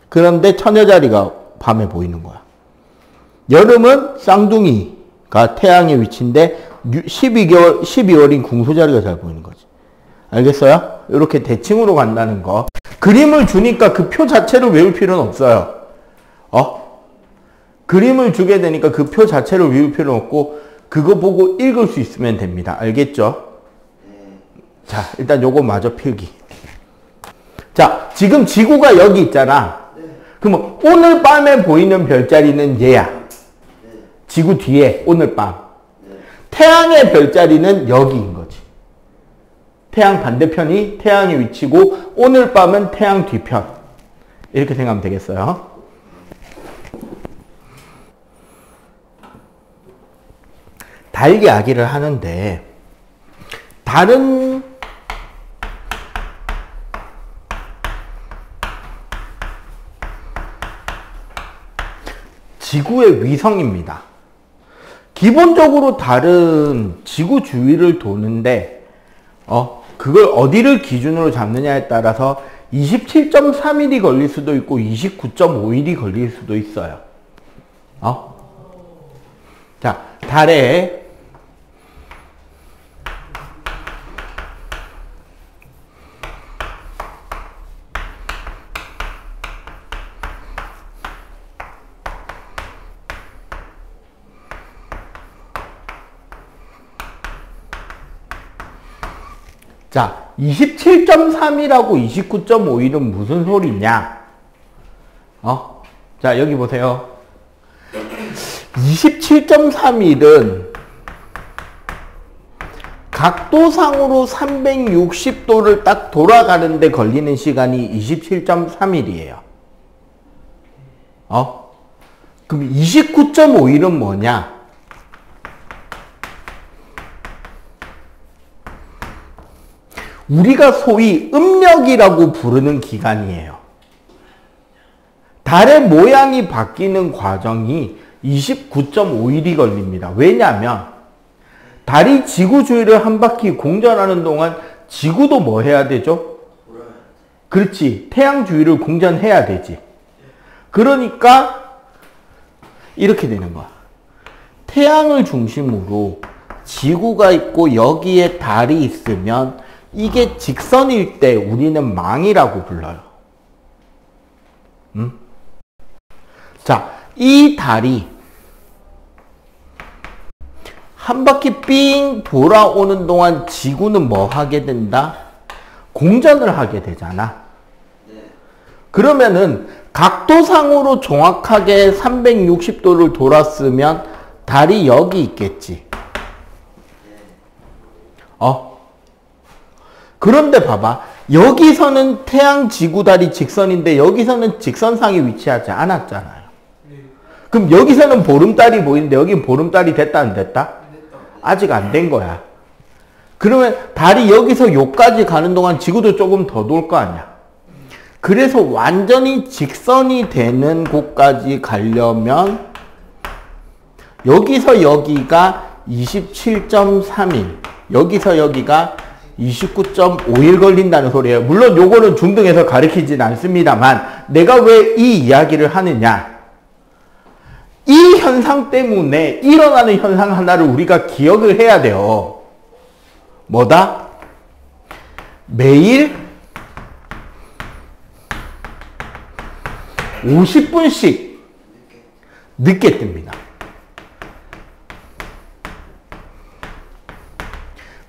그런데 처녀자리가 밤에 보이는 거야. 여름은 쌍둥이가 태양의 위치인데 12월인 궁소자리가 잘 보이는 거지. 알겠어요? 이렇게 대칭으로 간다는 거. 그림을 주니까 그 표 자체를 외울 필요는 없어요. 그림을 주게 되니까 그 표 자체를 외울 필요는 없고 그거 보고 읽을 수 있으면 됩니다. 알겠죠? 자, 일단 요거 마저 필기. 자, 지금 지구가 여기 있잖아. 그럼 오늘 밤에 보이는 별자리는 얘야. 지구 뒤에 오늘 밤. 태양의 별자리는 여기인 거지. 태양 반대편이 태양의 위치고 오늘 밤은 태양 뒤편. 이렇게 생각하면 되겠어요. 달 이야기를 하는데 달은 지구의 위성입니다. 기본적으로 달은 지구 주위를 도는데 그걸 어디를 기준으로 잡느냐에 따라서 27.3일이 걸릴 수도 있고 29.5일이 걸릴 수도 있어요. 자, 달에 자, 27.3일하고 29.5일은 무슨 소리냐? 자, 여기 보세요. 27.3일은 각도상으로 360도를 딱 돌아가는데 걸리는 시간이 27.3일이에요. 그럼 29.5일은 뭐냐? 우리가 소위 음력이라고 부르는 기간이에요. 달의 모양이 바뀌는 과정이 29.5일이 걸립니다. 왜냐하면 달이 지구 주위를 한 바퀴 공전하는 동안 지구도 뭐 해야 되죠? 그렇지. 태양 주위를 공전해야 되지. 그러니까 이렇게 되는 거야. 태양을 중심으로 지구가 있고 여기에 달이 있으면 이게 직선일 때 우리는 망이라고 불러요. 자, 이 달이 한 바퀴 삥 돌아오는 동안 지구는 뭐 하게 된다? 공전을 하게 되잖아. 그러면은 각도상으로 정확하게 360도를 돌았으면 달이 여기 있겠지. 그런데 봐봐. 여기서는 태양, 지구, 달이 직선인데 여기서는 직선상에 위치하지 않았잖아요. 그럼 여기서는 보름달이 보이는데 여긴 보름달이 됐다 안 됐다? 아직 안 된 거야. 그러면 달이 여기서 여기까지 가는 동안 지구도 조금 더 돌 거 아니야. 그래서 완전히 직선이 되는 곳까지 가려면 여기서 여기가 27.3일, 여기서 여기가 29.5일 걸린다는 소리예요. 물론 요거는 중등에서 가르치진 않습니다만 내가 왜 이 이야기를 하느냐. 이 현상 때문에 일어나는 현상 하나를 우리가 기억을 해야 돼요. 뭐다? 매일 50분씩 늦게 뜹니다.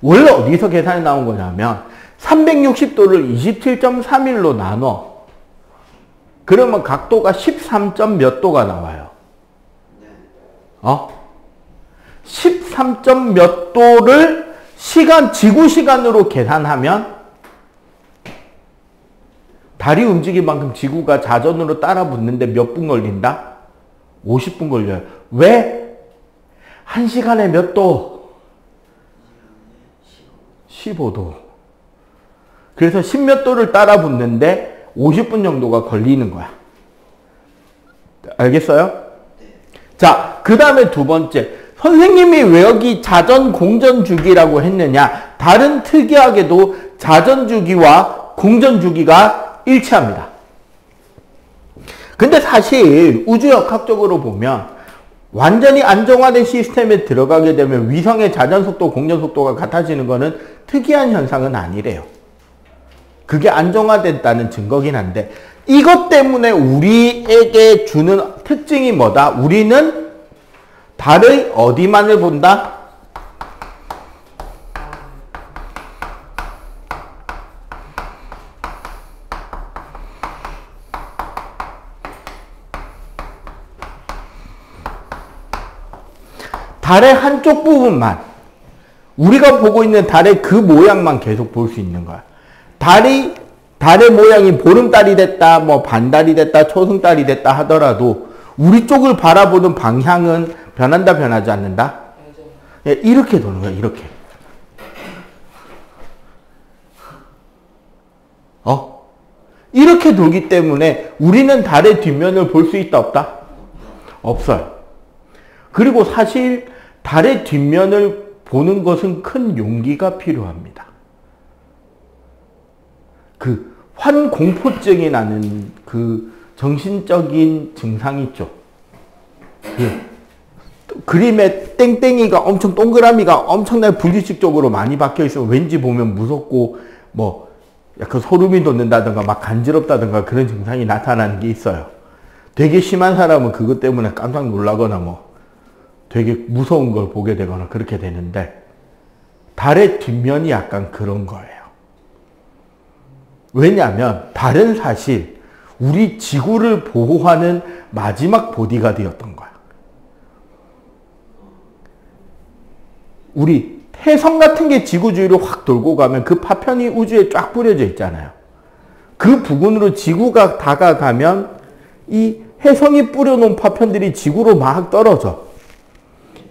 원래 어디서 계산이 나온 거냐면 360도를 27.3일로 나눠. 그러면 각도가 13점 몇 도가 나와요. 13점 몇 도를 지구 시간으로 계산하면 달이 움직일 만큼 지구가 자전으로 따라 붙는데 몇 분 걸린다? 50분 걸려요. 왜? 1시간에 몇 도? 15도. 그래서 10몇 도를 따라 붙는데 50분 정도가 걸리는 거야. 알겠어요? 자, 그 다음에 두 번째. 선생님이 왜 여기 자전 공전 주기라고 했느냐? 달은 특이하게도 자전 주기와 공전 주기가 일치합니다. 근데 사실 우주역학적으로 보면 완전히 안정화된 시스템에 들어가게 되면 위성의 자전 속도, 공전 속도가 같아지는 것은 특이한 현상은 아니래요. 그게 안정화됐다는 증거긴 한데 이것 때문에 우리에게 주는 특징이 뭐다? 우리는 달의 어디만을 본다? 달의 한쪽 부분만, 우리가 보고 있는 달의 그 모양만 계속 볼 수 있는 거야. 달의 모양이 보름달이 됐다, 뭐 반달이 됐다, 초승달이 됐다 하더라도 우리 쪽을 바라보는 방향은 변한다, 변하지 않는다? 예, 이렇게 도는 거야, 이렇게. 이렇게 돌기 때문에 우리는 달의 뒷면을 볼 수 있다, 없다? 없어요. 그리고 사실 달의 뒷면을 보는 것은 큰 용기가 필요합니다. 그 환공포증이 나는 그 정신적인 증상 있죠. 그림에 땡땡이가 엄청 동그라미가 엄청나게 불규칙적으로 많이 박혀 있으면 왠지 보면 무섭고 뭐 약간 소름이 돋는다든가 막 간지럽다든가 그런 증상이 나타나는 게 있어요. 되게 심한 사람은 그것 때문에 깜짝 놀라거나 뭐 되게 무서운 걸 보게 되거나 그렇게 되는데 달의 뒷면이 약간 그런 거예요. 왜냐하면 달은 사실 우리 지구를 보호하는 마지막 보디가드였던 거야. 우리 해성 같은 게 지구 주위로 확 돌고 가면 그 파편이 우주에 쫙 뿌려져 있잖아요. 그 부근으로 지구가 다가가면 이 해성이 뿌려놓은 파편들이 지구로 막 떨어져.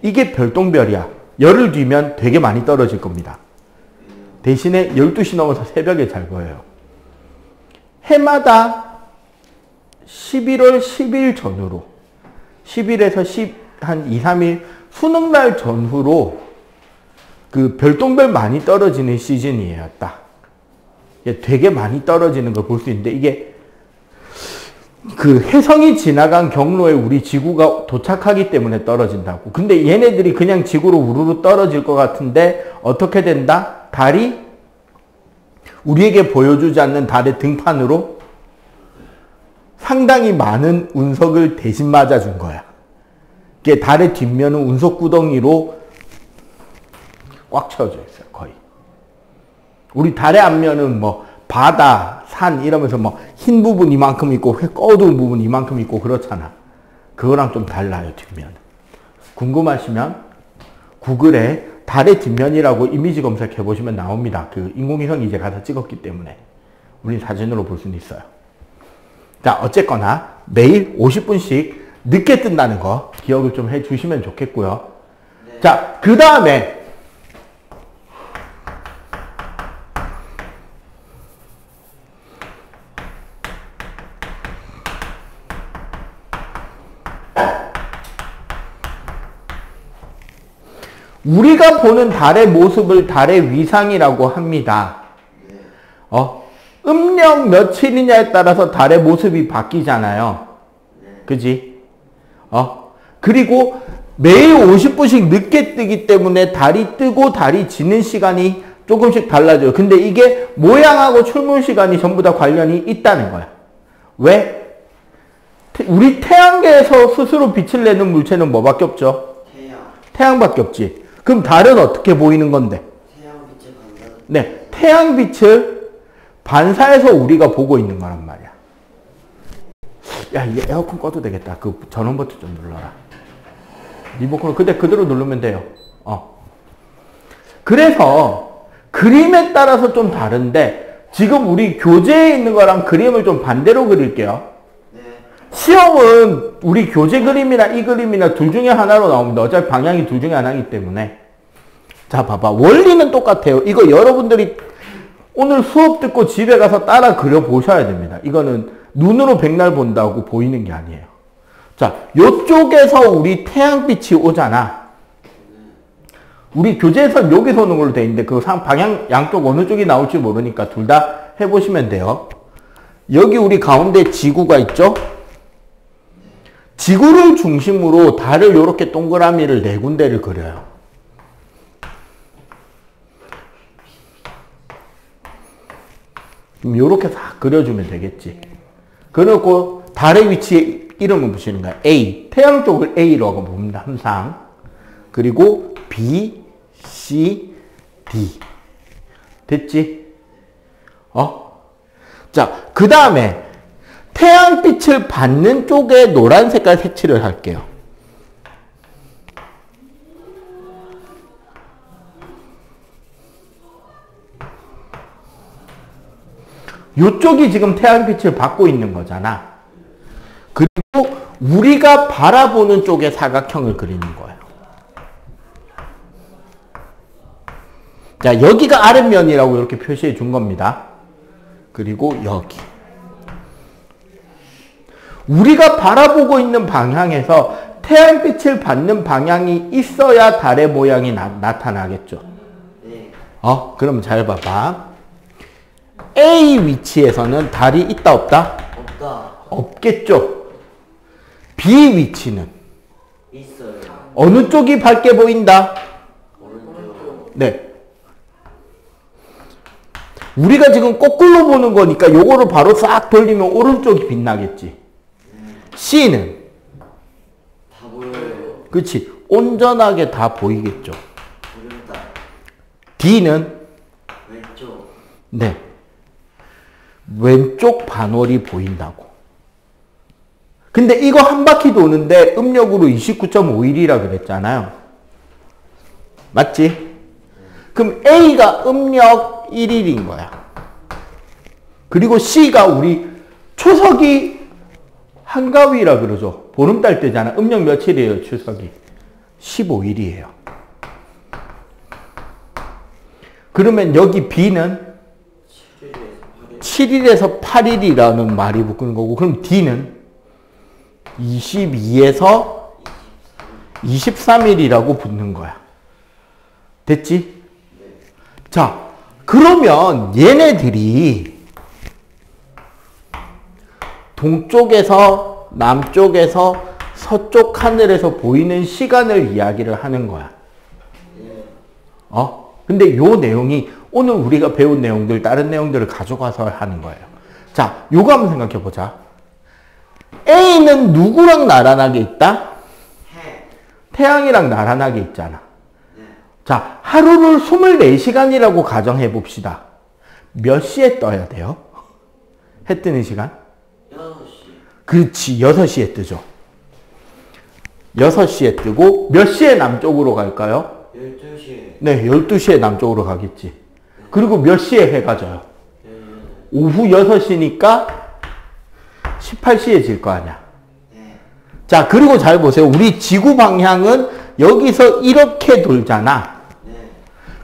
이게 별똥별이야. 열흘 뒤면 되게 많이 떨어질 겁니다. 대신에 12시 넘어서 새벽에 잘 보여요. 해마다 11월 10일 전후로 10일에서 한 2, 3일 수능날 전후로 그 별똥별 많이 떨어지는 시즌이에요. 딱. 되게 많이 떨어지는 걸 볼 수 있는데 이게 그 해성이 지나간 경로에 우리 지구가 도착하기 때문에 떨어진다고. 근데 얘네들이 그냥 지구로 우르르 떨어질 것 같은데 어떻게 된다? 달이 우리에게 보여주지 않는 달의 등판으로 상당히 많은 운석을 대신 맞아준 거야. 이게 달의 뒷면은 운석 구덩이로 꽉 채워져 있어요, 거의. 우리 달의 앞면은 뭐 바다, 산 이러면서 뭐 흰 부분 이만큼 있고 어두운 부분 이만큼 있고 그렇잖아. 그거랑 좀 달라요, 뒷면. 궁금하시면 구글에 달의 뒷면이라고 이미지 검색해 보시면 나옵니다. 그 인공위성이 이제 가서 찍었기 때문에 우린 사진으로 볼 수는 있어요. 자, 어쨌거나 매일 50분씩 늦게 뜬다는 거 기억을 좀 해 주시면 좋겠고요. 네. 자, 그 다음에 우리가 보는 달의 모습을 달의 위상이라고 합니다. 음력 며칠이냐에 따라서 달의 모습이 바뀌잖아요. 그지? 그리고 매일 50분씩 늦게 뜨기 때문에 달이 뜨고 달이 지는 시간이 조금씩 달라져요. 근데 이게 모양하고 출몰 시간이 전부 다 관련이 있다는 거야. 왜? 우리 태양계에서 스스로 빛을 내는 물체는 뭐밖에 없죠? 태양밖에 없지. 그럼 달은 어떻게 보이는 건데? 태양빛을 반사. 네, 태양빛을 반사해서 우리가 보고 있는 거란 말이야. 야, 이게 에어컨 꺼도 되겠다. 그 전원 버튼 좀 눌러라. 리모컨을 그대로 누르면 돼요. 그래서 그림에 따라서 좀 다른데 지금 우리 교재에 있는 거랑 그림을 좀 반대로 그릴게요. 네. 시험은 우리 교재 그림이나 이 그림이나 둘 중에 하나로 나옵니다. 어차피 방향이 둘 중에 하나이기 때문에. 자, 봐봐. 원리는 똑같아요. 이거 여러분들이 오늘 수업 듣고 집에 가서 따라 그려 보셔야 됩니다. 이거는 눈으로 백날 본다고 보이는 게 아니에요. 자, 요쪽에서 우리 태양빛이 오잖아. 우리 교재에서는 여기서 오는 걸로 돼 있는데 그 방향 양쪽 어느 쪽이 나올지 모르니까 둘 다 해보시면 돼요. 여기 우리 가운데 지구가 있죠? 지구를 중심으로 달을 이렇게 동그라미를 네 군데를 그려요. 이렇게 싹 그려주면 되겠지. 그리고 달의 위치에 이름을 붙이는 거야. A. 태양 쪽을 A라고 봅니다. 항상. 그리고 B, C, D. 됐지? 자, 그 다음에 태양빛을 받는 쪽에 노란 색깔 색칠을 할게요. 이쪽이 지금 태양빛을 받고 있는 거잖아. 그리고 우리가 바라보는 쪽에 사각형을 그리는 거예요. 자, 여기가 아랫면이라고 이렇게 표시해 준 겁니다. 그리고 여기. 우리가 바라보고 있는 방향에서 태양빛을 받는 방향이 있어야 달의 모양이 나타나겠죠. 네. 그럼 잘 봐봐. A 위치에서는 달이 있다 없다? 없다. 없겠죠. B 위치는 있어요. 어느 쪽이 밝게 보인다? 오른쪽. 네. 우리가 지금 거꾸로 보는 거니까 요거를 바로 싹 돌리면 오른쪽이 빛나겠지. C는 다 보여요. 그렇지. 온전하게 다 보이겠죠. 보인다. D는 왼쪽. 네. 왼쪽 반월이 보인다고. 근데 이거 한 바퀴 도는데 음력으로 29.5일이라 그랬잖아요. 맞지? 그럼 A가 음력 1일인 거야. 그리고 C가 우리 초석이 한가위라 그러죠. 보름달 때잖아. 음력 며칠이에요, 추석이? 15일이에요. 그러면 여기 B는 7일에서 8일이라는 말이 붙는 거고, 그럼 D는 22에서 23일이라고 붙는 거야. 됐지? 자, 그러면 얘네들이 동쪽에서 남쪽에서 서쪽 하늘에서 보이는 시간을 이야기를 하는 거야. 근데 요 내용이 오늘 우리가 배운 내용들, 다른 내용들을 가져가서 하는 거예요. 자, 요거 한번 생각해 보자. A는 누구랑 나란하게 있다? 해. 태양이랑 나란하게 있잖아. 네. 자, 하루를 24시간이라고 가정해 봅시다. 몇 시에 떠야 돼요? 해 뜨는 시간? 6시. 그렇지, 6시에 뜨죠. 6시에 뜨고 몇 시에 남쪽으로 갈까요? 12시. 네, 12시에 남쪽으로 가겠지. 그리고 몇 시에 해가 져요? 18시. 오후 6시니까 18시에 질 거 아니야. 네. 자, 그리고 잘 보세요. 우리 지구 방향은 여기서 이렇게 돌잖아. 네.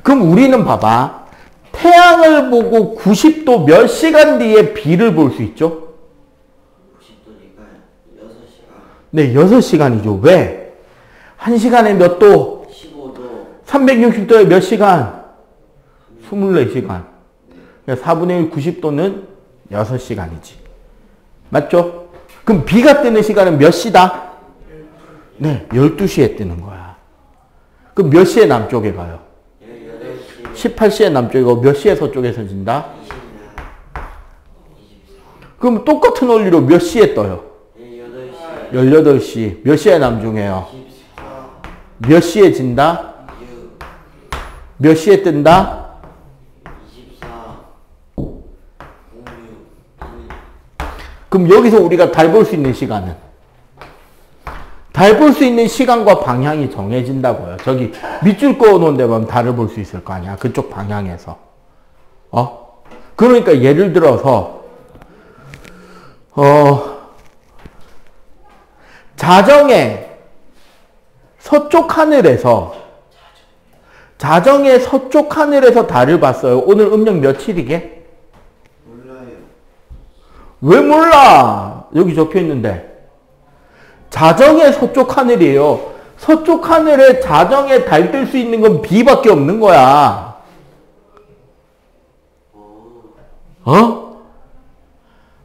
그럼 우리는 봐봐. 태양을 보고 90도 몇 시간 뒤에 B를 볼 수 있죠? 90도니까 6시간. 네, 6시간이죠. 왜? 1시간에 몇 도? 15도. 360도에 몇 시간? 24시간. 그러니까 4분의 1 90도는 6시간이지. 맞죠? 그럼 B가 뜨는 시간은 몇 시다? 네, 12시에 뜨는 거야. 그럼 몇 시에 남쪽에 가요? 18시. 18시에 남쪽에 가고 몇 시에 서쪽에서 진다? 20년. 24. 그럼 똑같은 원리로 몇 시에 떠요? 18시. 18시. 몇 시에 남중해요? 24. 몇 시에 진다? 6. 몇 시에 뜬다? 24. 06. 2. 그럼 여기서 우리가 달 볼 수 있는 시간은? 달 볼 수 있는 시간과 방향이 정해진다고요. 저기 밑줄 그어놓은 데 보면 달을 볼 수 있을 거 아니야. 그쪽 방향에서. 그러니까 예를 들어서 자정의 서쪽 하늘에서 달을 봤어요. 오늘 음력 며칠이게? 몰라요. 왜 몰라? 여기 적혀 있는데. 자정의 서쪽 하늘이에요. 서쪽 하늘에 자정에 달 뜰 수 있는 건 B밖에 없는 거야.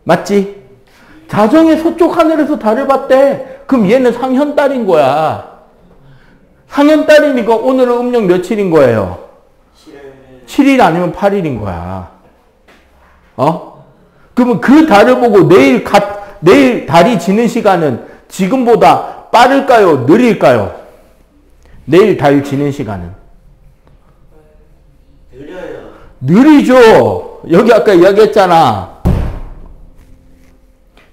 맞지? 자정의 서쪽 하늘에서 달을 봤대. 그럼 얘는 상현달인 거야. 상현달이니까 오늘은 음력 며칠인 거예요? 7일 아니면 8일인 거야. 그러면 그 달을 보고 내일 달이 지는 시간은 지금보다 빠를까요? 느릴까요? 내일 달 지는 시간은? 느려요. 느리죠. 여기 아까 이야기했잖아.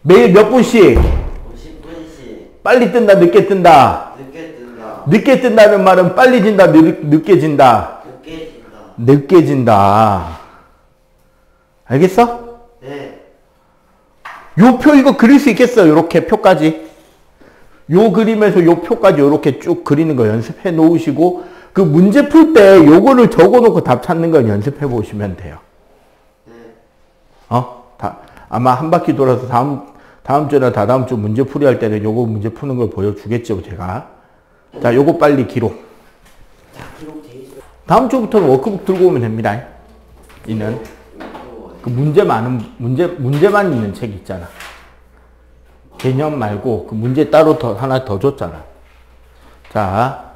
매일 몇 분씩? 50분씩. 빨리 뜬다, 늦게 뜬다. 늦게 뜬다. 늦게 뜬다는 말은 빨리 진다, 늦게 진다. 늦게 진다. 늦게 진다. 알겠어? 네. 요 표 이거 그릴 수 있겠어? 요렇게 표까지. 요 그림에서 요 표까지 요렇게 쭉 그리는 거 연습해 놓으시고 그 문제 풀 때 요거를 적어 놓고 답 찾는 건 연습해 보시면 돼요. 네. 아마 한 바퀴 돌아서 다음 주나 다다음 주 문제 풀이 할 때는 요거 문제 푸는 걸 보여주겠죠, 제가. 자, 요거 빨리 기록. 기록돼 있어요. 다음 주부터는 워크북 들고 오면 됩니다. 이는 그 문제만 있는 책 있잖아. 개념 말고 그 문제 따로 하나 더 줬잖아. 자,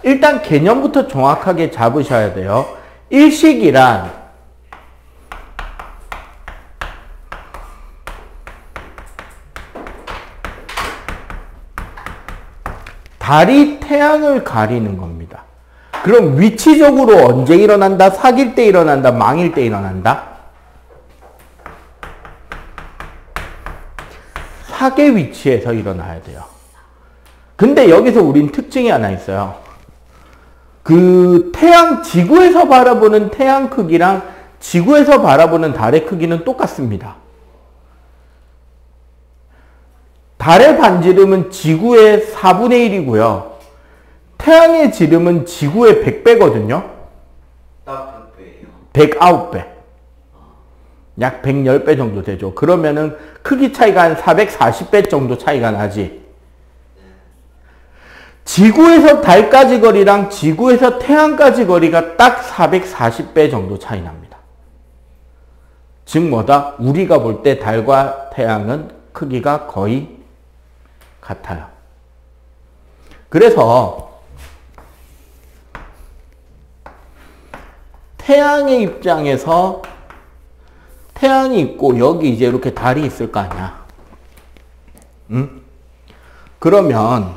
일단 개념부터 정확하게 잡으셔야 돼요. 일식이란 달이 태양을 가리는 겁니다. 그럼 위치적으로 언제 일어난다? 사귈 때 일어난다? 망일 때 일어난다? 사계 위치에서 일어나야 돼요. 근데 여기서 우린 특징이 하나 있어요. 그 지구에서 바라보는 태양 크기랑 지구에서 바라보는 달의 크기는 똑같습니다. 달의 반지름은 지구의 4분의 1이고요. 태양의 지름은 지구의 100배거든요. 딱 100배예요. 109배. 약 110배 정도 되죠. 그러면은 크기 차이가 한 440배 정도 차이가 나지. 지구에서 달까지 거리랑 지구에서 태양까지 거리가 딱 440배 정도 차이 납니다. 즉 뭐다? 우리가 볼 때 달과 태양은 크기가 거의 같아요. 그래서 태양의 입장에서 태양이 있고 여기 이제 이렇게 달이 있을 거 아니야. 응? 그러면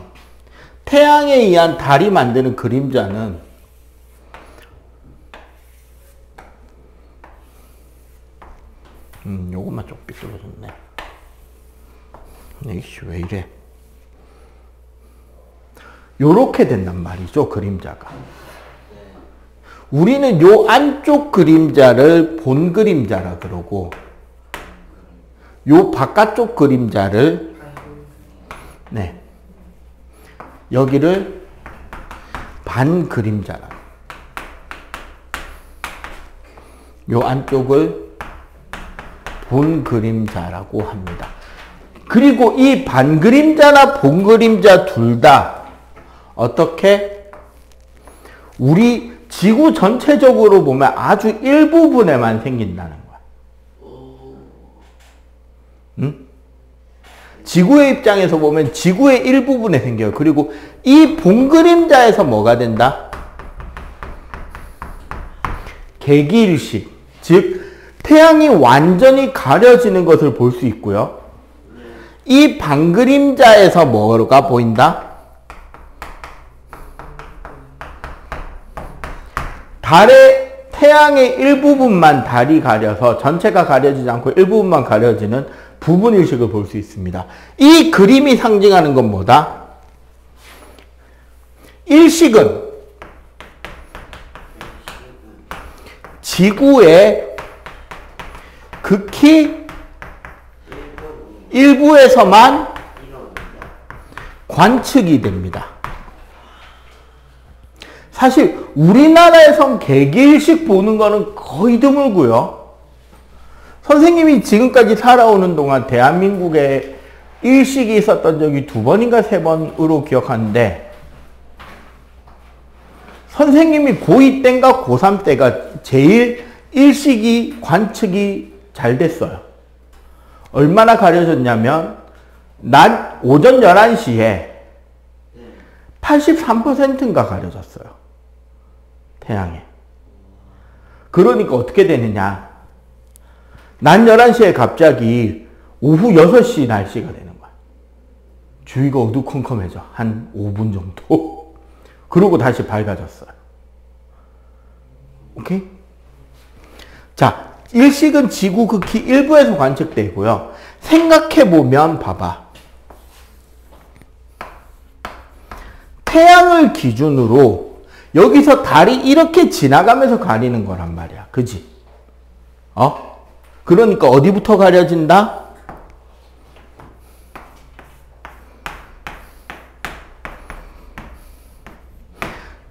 태양에 의한 달이 만드는 그림자는 요것만 좀 삐뚤어졌네. 이씨 왜 이래. 요렇게 된단 말이죠, 그림자가. 우리는 요 안쪽 그림자를 본 그림자라 그러고 요 바깥쪽 그림자를 네, 여기를 반 그림자라. 요 안쪽을 본 그림자라고 합니다. 그리고 이 반 그림자나 본 그림자 둘 다 어떻게? 우리 지구 전체적으로 보면 아주 일부분에만 생긴다는 거야. 응? 지구의 입장에서 보면 지구의 일부분에 생겨요. 그리고 이 본 그림자에서 뭐가 된다? 개기일식. 즉, 태양이 완전히 가려지는 것을 볼 수 있고요. 이 반 그림자에서 뭐가 보인다? 태양의 일부분만 달이 가려서 전체가 가려지지 않고 일부분만 가려지는 부분일식을 볼 수 있습니다. 이 그림이 상징하는 건 뭐다? 일식은 지구의 극히 일부에서만 관측이 됩니다. 사실 우리나라에선 개기일식 보는 거는 거의 드물고요. 선생님이 지금까지 살아오는 동안 대한민국에 일식이 있었던 적이 2번인가 3번으로 기억하는데 선생님이 고2 때인가 고3 때가 제일 일식이 관측이 잘 됐어요. 얼마나 가려졌냐면 낮 오전 11시에 83%인가 가려졌어요. 태양에. 그러니까 어떻게 되느냐. 낮 11시에 갑자기 오후 6시 날씨가 되는 거야. 주위가 어두컴컴해져. 한 5분 정도. 그러고 다시 밝아졌어요. 오케이? 자, 일식은 지구 극히 일부에서 관측되고요. 생각해보면 봐봐. 태양을 기준으로 여기서 달이 이렇게 지나가면서 가리는 거란 말이야. 그지? 그러니까 어디부터 가려진다?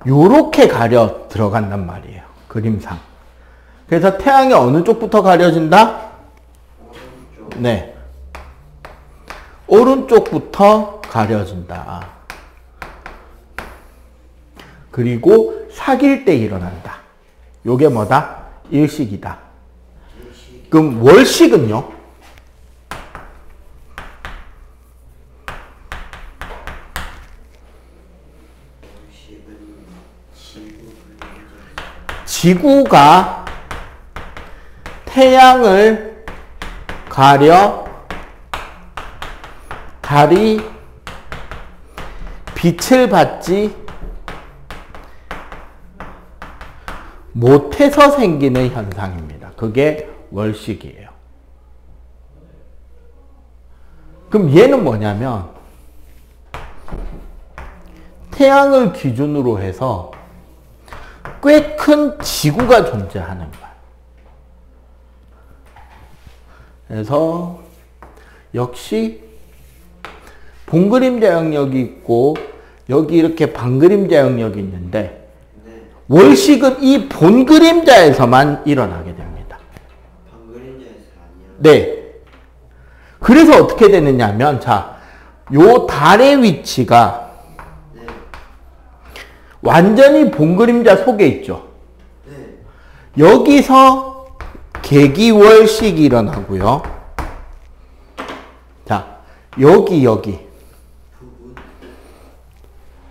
요렇게 가려 들어간단 말이에요. 그림상. 그래서 태양이 어느 쪽부터 가려진다? 네. 오른쪽부터 가려진다. 그리고 사귈 때 일어난다. 요게 뭐다? 일식이다. 그럼 월식은요? 지구가 태양을 가려 달이 빛을 받지 못해서 생기는 현상입니다. 그게 월식이에요. 그럼 얘는 뭐냐면 태양을 기준으로 해서 꽤 큰 지구가 존재하는 거야. 그래서 역시 본그림자 영역이 있고 여기 이렇게 반그림자 영역이 있는데 월식은 이 본그림자에서만 일어나게 됩니다. 반그림자에서 아니요? 네. 그래서 어떻게 되느냐면 자, 요 달의 위치가 네. 완전히 본그림자 속에 있죠. 네. 여기서 개기월식이 일어나고요. 자, 여기.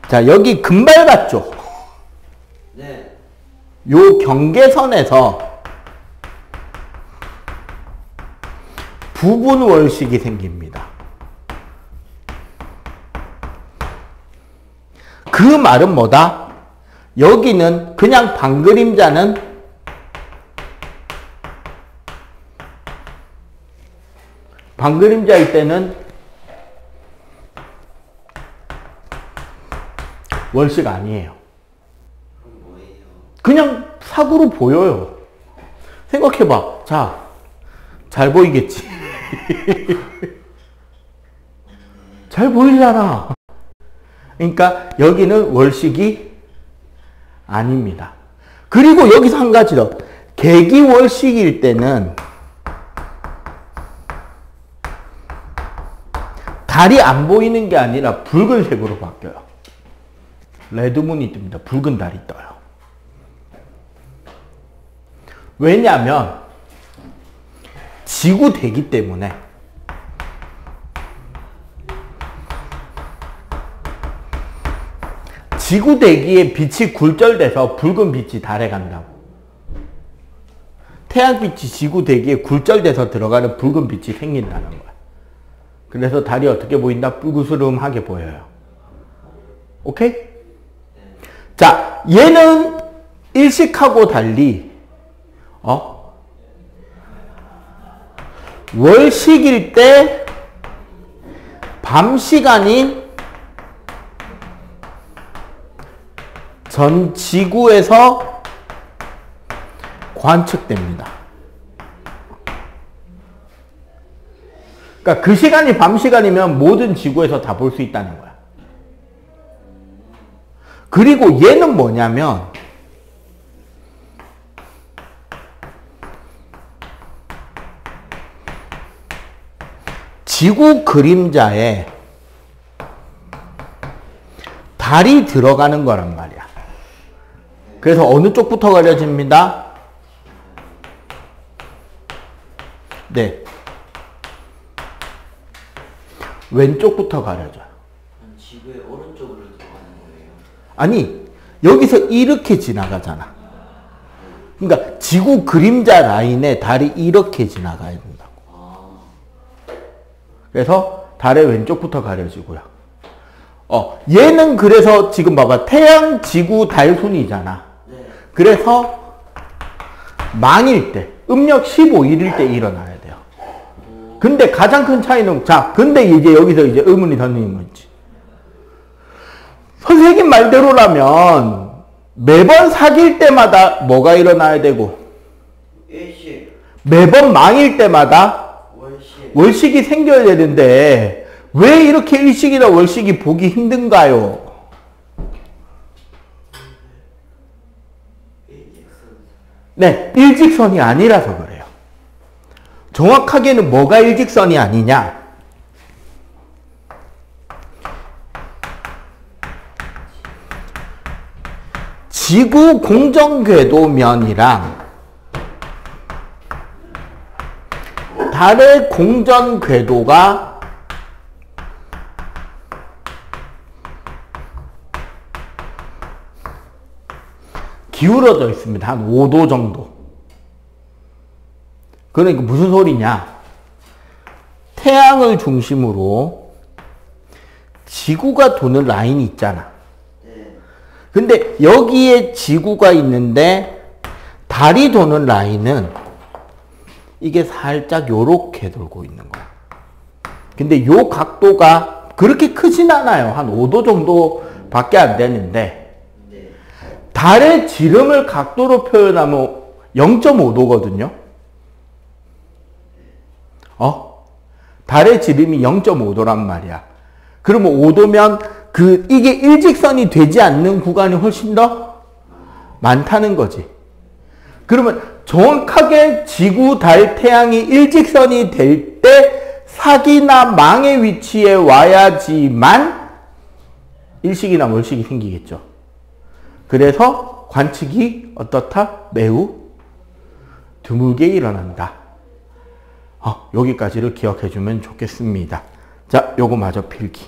자, 여기 금발 같죠? 네. 요 경계선에서 부분 월식이 생깁니다. 그 말은 뭐다? 여기는 그냥 반그림자는 반그림자일 때는 월식 아니에요. 그럼 뭐예요? 그냥 사구로 보여요. 생각해봐. 자, 잘 보이겠지? 잘 보이잖아. 그러니까 여기는 월식이 아닙니다. 그리고 여기서 한 가지 더. 개기월식일 때는 달이 안 보이는 게 아니라 붉은색으로 바뀌어요. 레드문이 뜹니다. 붉은 달이 떠요. 왜냐하면 지구대기 때문에 지구대기에 빛이 굴절돼서 붉은 빛이 달에 간다고. 태양빛이 지구대기에 굴절돼서 들어가는 붉은 빛이 생긴다는 거야. 그래서 달이 어떻게 보인다? 붉으스름하게 보여요. 오케이? 자, 얘는 일식하고 달리 월식일 때 밤 시간이 전 지구에서 관측됩니다. 그러니까 그 시간이 밤 시간이면 모든 지구에서 다 볼 수 있다는 거야. 그리고 얘는 뭐냐면 지구 그림자에 달이 들어가는 거란 말이야. 그래서 어느 쪽부터 가려집니다? 네. 왼쪽부터 가려져요. 지구의 오른쪽으로 들어가는 거예요? 아니, 여기서 이렇게 지나가잖아. 그러니까 지구 그림자 라인에 달이 이렇게 지나가야 된다고. 그래서 달의 왼쪽부터 가려지고요. 얘는 그래서 지금 봐봐. 태양, 지구, 달 순이잖아. 네. 그래서 망일 때, 음력 15일일 때 일어나야 돼요. 근데 가장 큰 차이는, 자, 근데 이제 여기서 이제 의문이 던지는 거지. 선생님 말대로라면 매번 사귈 때마다 뭐가 일어나야 되고, 일식, 매번 망일 때마다 월식, 월식이 생겨야 되는데 왜 이렇게 일식이나 월식이 보기 힘든가요? 네, 일직선이 아니라서 그래요. 정확하게는 뭐가 일직선이 아니냐? 지구 공전궤도면이랑 달의 공전궤도가 기울어져 있습니다. 한 5도 정도. 그러니까 무슨 소리냐? 태양을 중심으로 지구가 도는 라인이 있잖아. 근데 여기에 지구가 있는데 달이 도는 라인은 이게 살짝 요렇게 돌고 있는 거야. 근데 요 각도가 그렇게 크진 않아요. 한 5도 정도 밖에 안 되는데 달의 지름을 각도로 표현하면 0.5도거든요. 달의 지름이 0.5도란 말이야. 그러면 5도면 이게 일직선이 되지 않는 구간이 훨씬 더 많다는 거지. 그러면 정확하게 지구, 달, 태양이 일직선이 될 때 사기나 망의 위치에 와야지만 일식이나 월식이 생기겠죠. 그래서 관측이 어떻다? 매우 드물게 일어난다. 여기까지를 기억해 주면 좋겠습니다. 자, 요거 마저 필기.